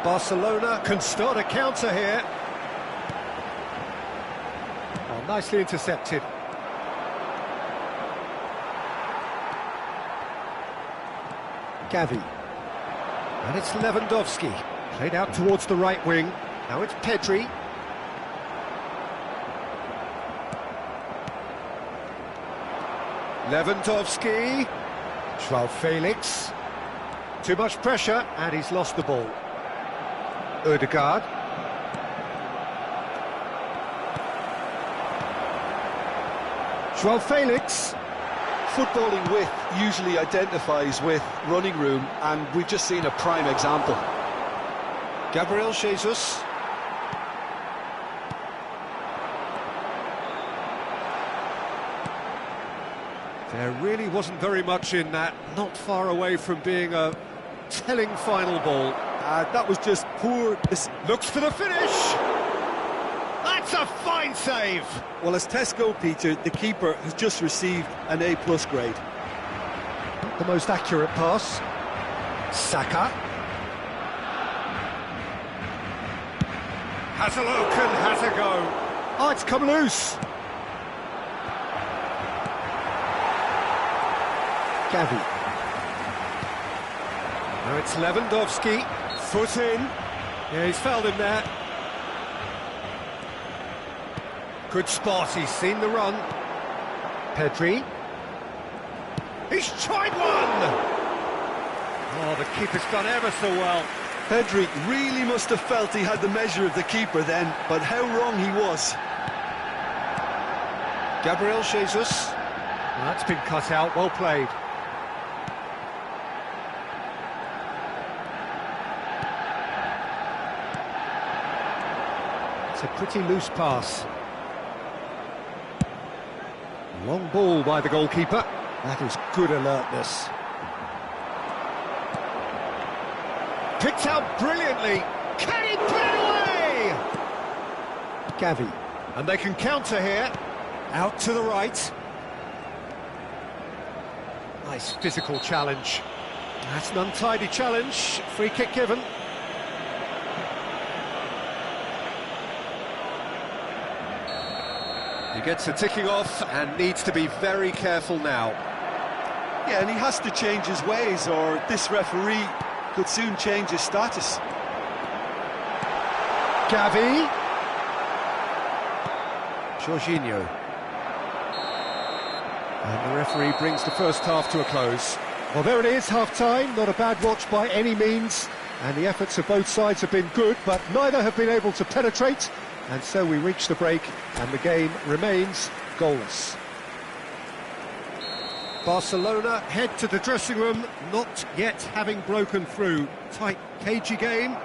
[SPEAKER 1] Barcelona can start a counter here. Oh, nicely intercepted. Gavi. And it's Lewandowski. Played out towards the right wing. Now it's Pedri. Lewandowski. João Felix. Too much pressure, and he's lost the ball. Ødegaard. João Felix.
[SPEAKER 2] Footballing width usually identifies with running room, and we've just seen a prime example.
[SPEAKER 1] Gabriel Jesus. There really wasn't very much in that, not far away from being a telling final ball.
[SPEAKER 2] That was just poor...
[SPEAKER 1] Looks for the finish! That's a fine save!
[SPEAKER 2] Well, as Tesco, Peter, the keeper has just received an A+ grade.
[SPEAKER 1] Not the most accurate pass. Saka. Has a look and has a go. Oh, it's come loose. Gavi. Now it's Lewandowski. Foot in. Yeah, he's fouled him there. Good spot, he's seen the run. Pedri. He's tried one! Oh, the keeper's done ever so well.
[SPEAKER 2] Pedri really must have felt he had the measure of the keeper then, but how wrong he was.
[SPEAKER 1] Gabriel Jesus. Well, that's been cut out, well played. It's a pretty loose pass. Long ball by the goalkeeper. That is good alertness. Picked out brilliantly. Can he put it away? Gavi. And they can counter here. Out to the right. Nice physical challenge. That's an untidy challenge. Free kick given. He gets the ticking off and needs to be very careful now.
[SPEAKER 2] Yeah, and he has to change his ways, or this referee could soon change his status.
[SPEAKER 1] Gavi. Jorginho. And the referee brings the first half to a close. Well, there it is, half-time. Not a bad watch by any means. And the efforts of both sides have been good, but neither have been able to penetrate. And so we reach the break, and the game remains goalless. Barcelona head to the dressing room, not yet having broken through. Tight, cagey game.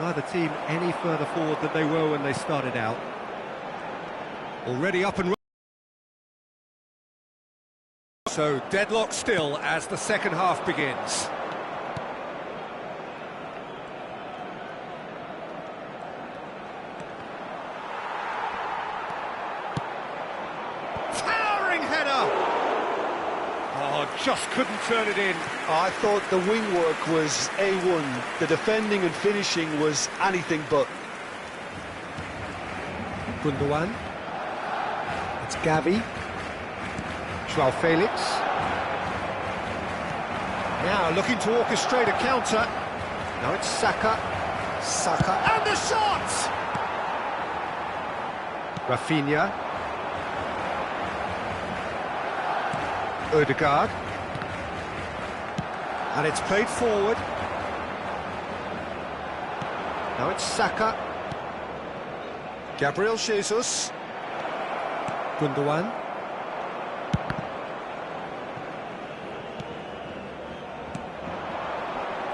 [SPEAKER 1] Neither team any further forward than they were when they started out. Already up and running. So deadlock still as the second half begins. Towering header! Oh, just couldn't turn it in.
[SPEAKER 2] I thought the wing work was A1. The defending and finishing was anything but.
[SPEAKER 1] Gundogan. It's Gavi. Joao Felix. Now looking to orchestrate a counter. Now it's Saka. Saka. And the shot! Rafinha. Ødegaard. And it's played forward. Now it's Saka. Gabriel Jesus. Gundogan.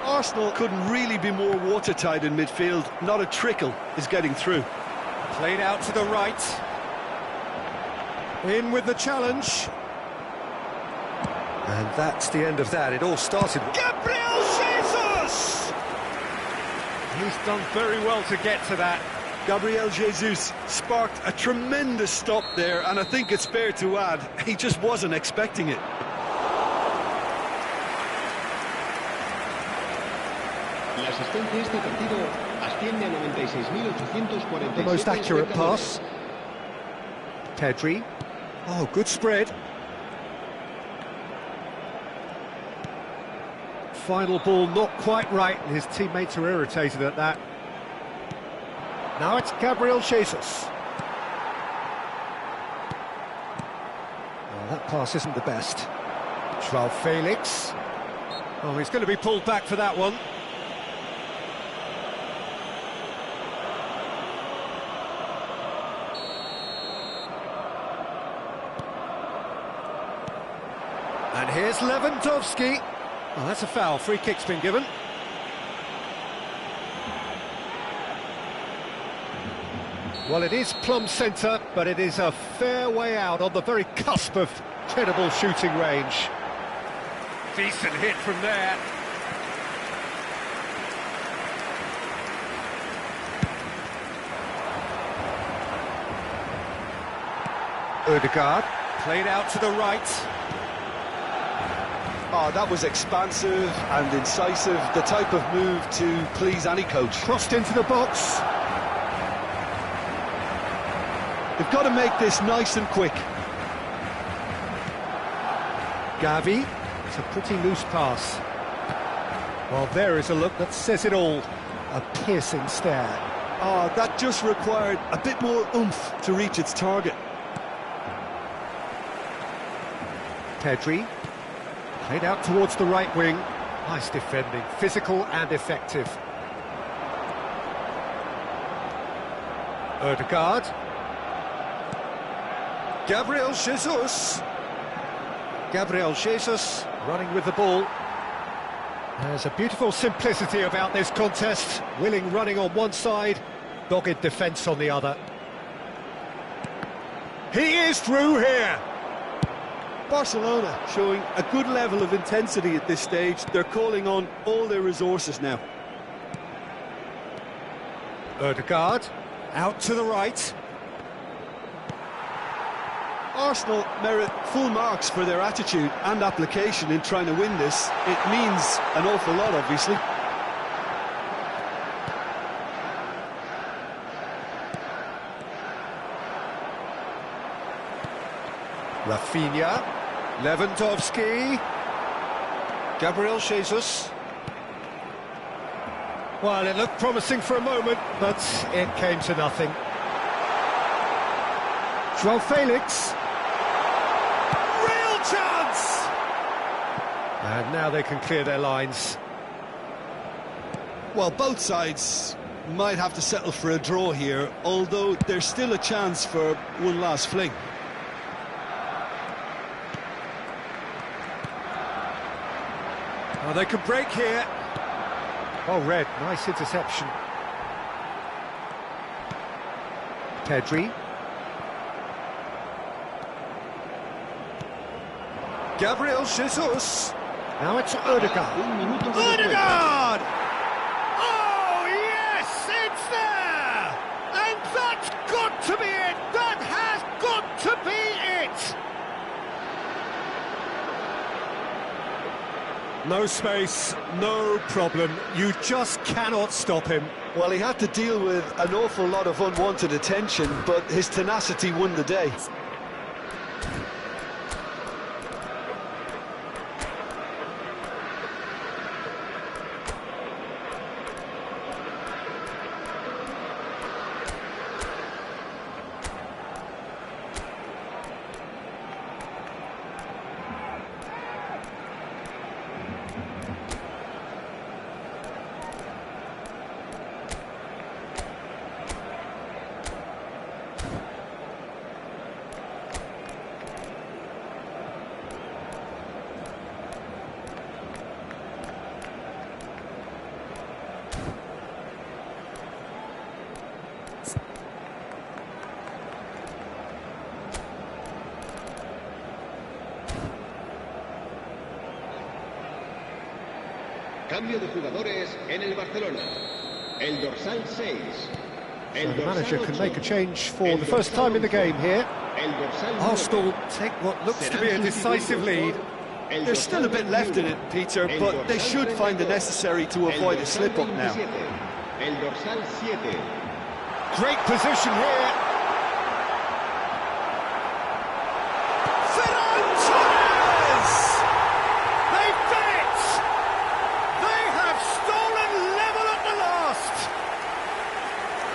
[SPEAKER 2] Arsenal couldn't really be more watertight in midfield. Not a trickle is getting through.
[SPEAKER 1] Played out to the right. In with the challenge. And that's the end of that. It all started with
[SPEAKER 2] Gabriel Jesus!
[SPEAKER 1] He's done very well to get to that.
[SPEAKER 2] Gabriel Jesus sparked a tremendous stop there, and I think it's fair to add, he just wasn't expecting it.
[SPEAKER 4] La asistencia a este partido asciende a 96.847.
[SPEAKER 1] The most accurate pass. Pedri. Oh, good spread. Final ball not quite right, and his teammates are irritated at that. Now it's Gabriel Jesus. Oh, that pass isn't the best. Joao Felix. Oh, he's going to be pulled back for that one. And here's Lewandowski. Oh, that's a foul. Free kick's been given. Well, it is plumb centre, but it is a fair way out on the very cusp of credible shooting range. Decent hit from there. Ødegaard, played out to the right.
[SPEAKER 2] Oh, that was expansive and incisive, the type of move to please any coach.
[SPEAKER 1] Crossed into the box.
[SPEAKER 2] They've got to make this nice and quick.
[SPEAKER 1] Gavi, it's a pretty loose pass. Well, there is a look that says it all. A piercing stare.
[SPEAKER 2] Oh, that just required a bit more oomph to reach its target.
[SPEAKER 1] Pedri, played out towards the right wing. Nice defending, physical and effective. Ødegaard. Gabriel Jesus. Gabriel Jesus running with the ball. There's a beautiful simplicity about this contest. Willing running on one side, dogged defence on the other. He is through here.
[SPEAKER 2] Barcelona showing a good level of intensity at this stage. They're calling on all their resources now.
[SPEAKER 1] Ødegaard, out to the right.
[SPEAKER 2] Arsenal merit full marks for their attitude and application in trying to win this. It means an awful lot, obviously.
[SPEAKER 1] Rafinha, Lewandowski, Gabriel Jesus. Well, it looked promising for a moment, but it came to nothing. João Felix. Real chance! And now they can clear their lines.
[SPEAKER 2] Well, both sides might have to settle for a draw here, although there's still a chance for one last fling.
[SPEAKER 1] Oh, they could break here. Oh, Red, nice interception. Pedri. Gabriel Jesus. Now it's Odegaard. Odegaard! Oh, yes, it's there! And that's got to be it! That has got to be it! No space, no problem. You just cannot stop him.
[SPEAKER 2] Well, he had to deal with an awful lot of unwanted attention, but his tenacity won the day.
[SPEAKER 4] Cambio de jugadores en el Barcelona. El dorsal 6.
[SPEAKER 1] So the manager can make a change for the first time in the game here. Arsenal take what looks to be a decisive lead.
[SPEAKER 2] There's still a bit left in it, Peter, but they should find the necessary to avoid a slip-up now.
[SPEAKER 4] El dorsal 7.
[SPEAKER 1] Great position here.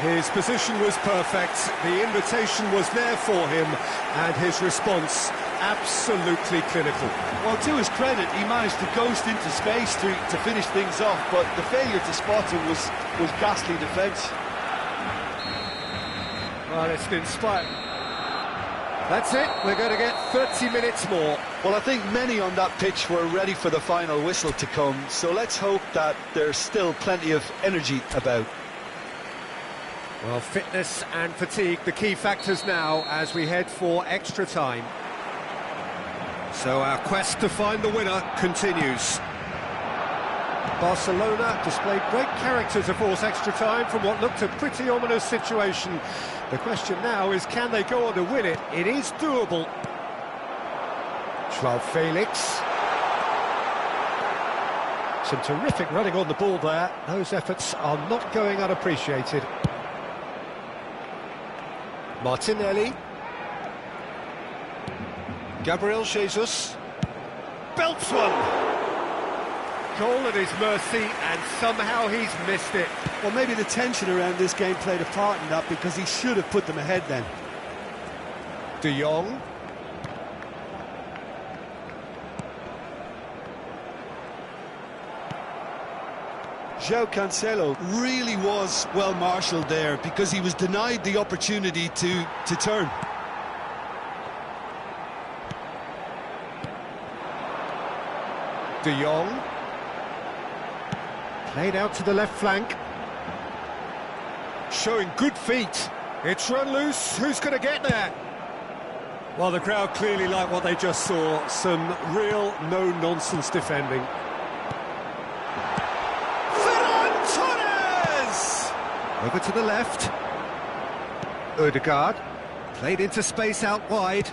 [SPEAKER 1] His position was perfect, the invitation was there for him, and his response absolutely clinical.
[SPEAKER 2] Well, to his credit, he managed to ghost into space to finish things off, but the failure to spot him was ghastly defence.
[SPEAKER 1] Well, it's been inspired. That's it, we're going to get 30 minutes more.
[SPEAKER 2] Well, I think many on that pitch were ready for the final whistle to come, so let's hope that there's still plenty of energy about.
[SPEAKER 1] Well, fitness and fatigue, the key factors now as we head for extra time. So our quest to find the winner continues. Barcelona displayed great character to force extra time from what looked a pretty ominous situation. The question now is, can they go on to win it? It is doable. João Felix. Some terrific running on the ball there. Those efforts are not going unappreciated. Martinelli. Gabriel Jesus. Belts one. Goal at his mercy, and somehow he's missed it.
[SPEAKER 2] Well, maybe the tension around this game played a part in that, because he should have put them ahead then.
[SPEAKER 1] De Jong.
[SPEAKER 2] João Cancelo really was well marshalled there, because he was denied the opportunity to turn.
[SPEAKER 1] De Jong. Played out to the left flank. Showing good feet. It's run loose. Who's going to get there? Well, the crowd clearly like what they just saw. Some real no-nonsense defending. Over to the left. Odegaard. Played into space out wide.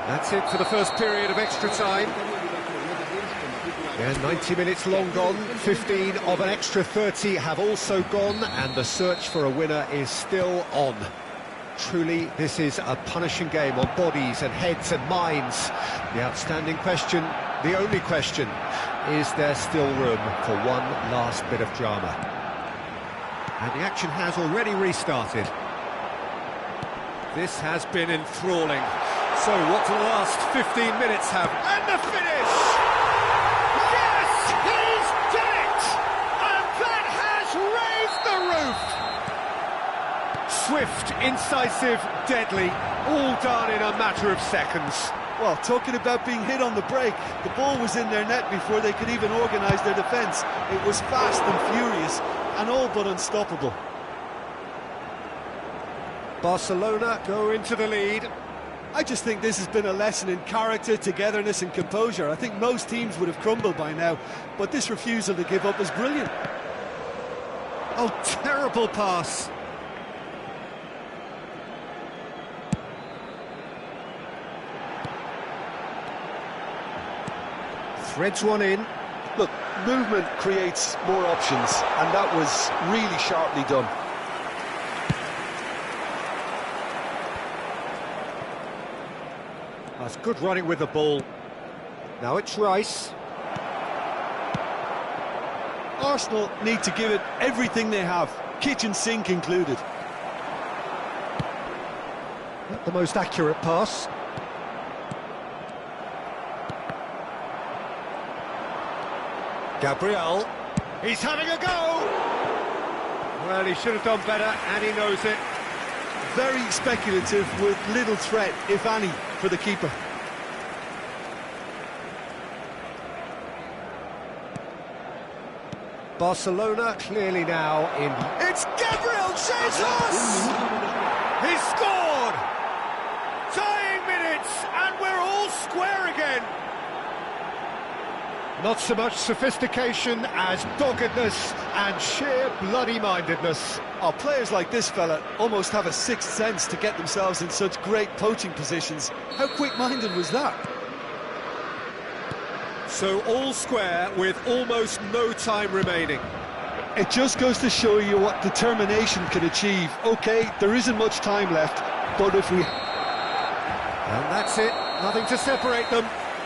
[SPEAKER 1] That's it for the first period of extra time. Yeah, 90 minutes long gone, 15 of an extra 30 have also gone, and the search for a winner is still on. Truly, this is a punishing game on bodies and heads and minds. The outstanding question, the only question, is there still room for one last bit of drama? And the action has already restarted. This has been enthralling. So what do the last 15 minutes have? And the finish! Yes, he's done it! And that has raised the roof! Swift, incisive, deadly, all done in a matter of seconds.
[SPEAKER 2] Well, talking about being hit on the break, the ball was in their net before they could even organise their defence. It was fast and furious, and all but unstoppable.
[SPEAKER 1] Barcelona go into the lead.
[SPEAKER 2] I just think this has been a lesson in character, togetherness and composure. I think most teams would have crumbled by now, but this refusal to give up is brilliant.
[SPEAKER 1] Oh, terrible pass. Threads one in.
[SPEAKER 2] Look, movement creates more options, and that was really sharply done.
[SPEAKER 1] That's good running with the ball. Now it's Rice.
[SPEAKER 2] Arsenal need to give it everything they have, kitchen sink included.
[SPEAKER 1] Not the most accurate pass. Gabriel. He's having a go! Well, he should have done better, and he knows it.
[SPEAKER 2] Very speculative with little threat, if any, for the keeper.
[SPEAKER 1] Barcelona clearly now in... It's Gabriel Jesus! He scored! Tying minutes, and we're all square again. Not so much sophistication as doggedness and sheer bloody-mindedness.
[SPEAKER 2] Oh, players like this fella almost have a sixth sense to get themselves in such great poaching positions. How quick-minded was that?
[SPEAKER 1] So all square with almost no time remaining.
[SPEAKER 2] It just goes to show you what determination can achieve. OK, there isn't much time left, but if we...
[SPEAKER 1] And that's it, nothing to separate them.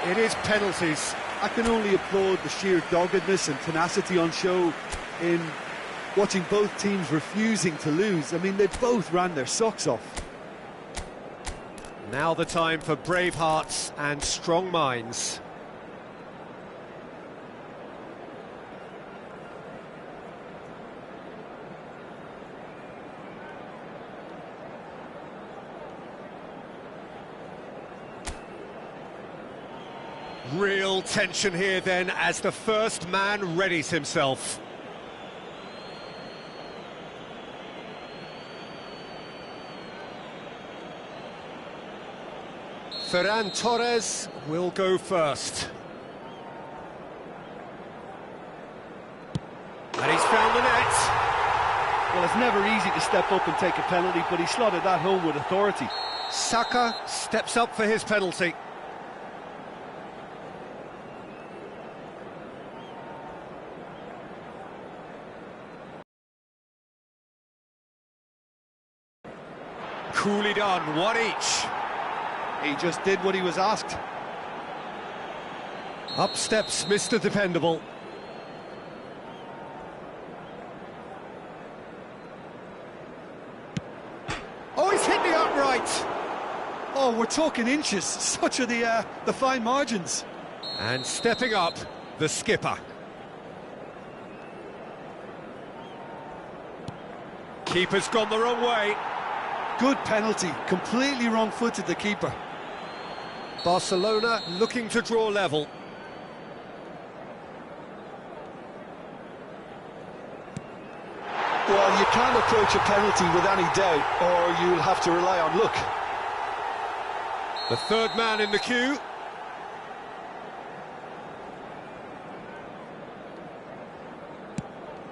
[SPEAKER 1] It is penalties.
[SPEAKER 2] I can only applaud the sheer doggedness and tenacity on show in watching both teams refusing to lose. I mean, they both ran their socks off.
[SPEAKER 1] Now the time for brave hearts and strong minds. Real tension here then as the first man readies himself. Ferran Torres will go first. And he's found the net.
[SPEAKER 2] Well, it's never easy to step up and take a penalty, but he slotted that home with authority.
[SPEAKER 1] Saka steps up for his penalty. Coolly done, one each.
[SPEAKER 2] He just did what he was asked.
[SPEAKER 1] Up steps Mr. Dependable. Oh, he's hit the upright.
[SPEAKER 2] Oh, we're talking inches. Such are the fine margins.
[SPEAKER 1] And stepping up, the skipper. Keeper's gone the wrong way.
[SPEAKER 2] Good penalty, completely wrong-footed the keeper.
[SPEAKER 1] Barcelona looking to draw level.
[SPEAKER 2] Well, you can't approach a penalty with any doubt, or you'll have to rely on luck.
[SPEAKER 1] The third man in the queue.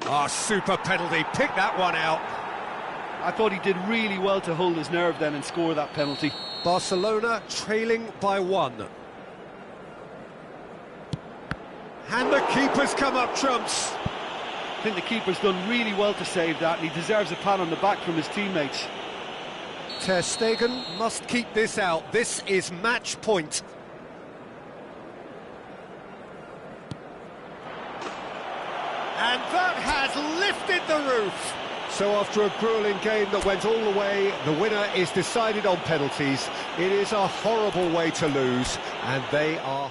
[SPEAKER 1] Ah, super penalty, pick that one out.
[SPEAKER 2] I thought he did really well to hold his nerve then and score that penalty.
[SPEAKER 1] Barcelona trailing by 1. And the keeper's come up trumps.
[SPEAKER 2] I think the keeper's done really well to save that, and he deserves a pat on the back from his teammates.
[SPEAKER 1] Ter Stegen must keep this out. This is match point. And that has lifted the roof. So after a grueling game that went all the way, the winner is decided on penalties. It is a horrible way to lose, and they are...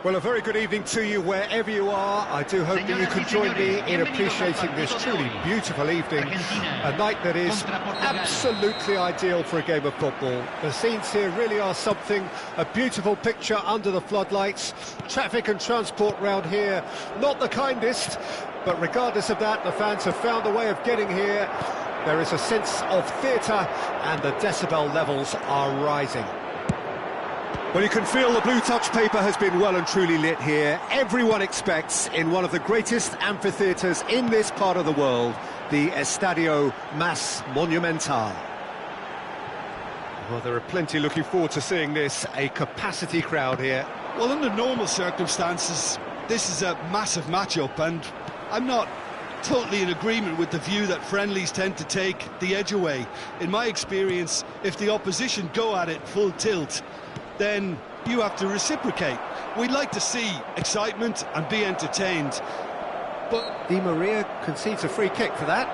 [SPEAKER 1] Well, a very good evening to you wherever you are. I do hope that you can join me in appreciating this truly beautiful evening. A night that is absolutely ideal for a game of football. The scenes here really are something, a beautiful picture under the floodlights. Traffic and transport round here, not the kindest, but regardless of that, the fans have found a way of getting here. There is a sense of theatre and the decibel levels are rising. Well, you can feel the blue touch paper has been well and truly lit here. Everyone expects, in one of the greatest amphitheatres in this part of the world, the Estadio Mas Monumental. Well, there are plenty looking forward to seeing this, a capacity crowd here.
[SPEAKER 2] Well, under normal circumstances, this is a massive matchup, and I'm not totally in agreement with the view that friendlies tend to take the edge away. In my experience, if the opposition go at it full tilt, then you have to reciprocate. We'd like to see excitement and be entertained, but
[SPEAKER 1] Di Maria concedes a free kick for that.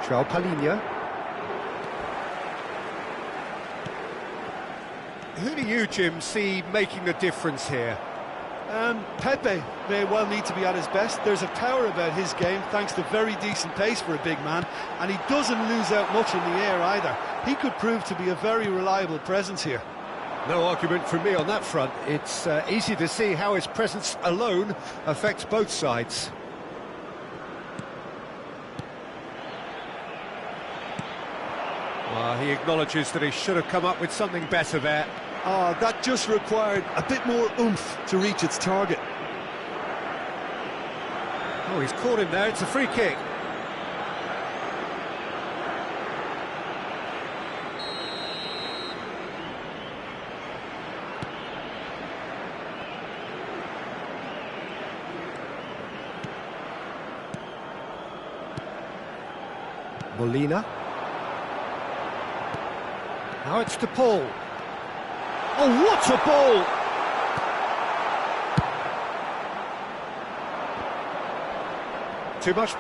[SPEAKER 1] João Palhinha. Who do you, Jim, see making a difference here?
[SPEAKER 2] Pepe may well need to be at his best. There's a power about his game, thanks to very decent pace for a big man, and he doesn't lose out much in the air either. He could prove to be a very reliable presence here.
[SPEAKER 1] No argument from me on that front. It's easy to see how his presence alone affects both sides. Well, he acknowledges that he should have come up with something better there.
[SPEAKER 2] Oh, that just required a bit more oomph to reach its target.
[SPEAKER 1] Oh, he's caught him there. It's a free kick. Molina. Now it's to Paul. Oh, what a ball! Too much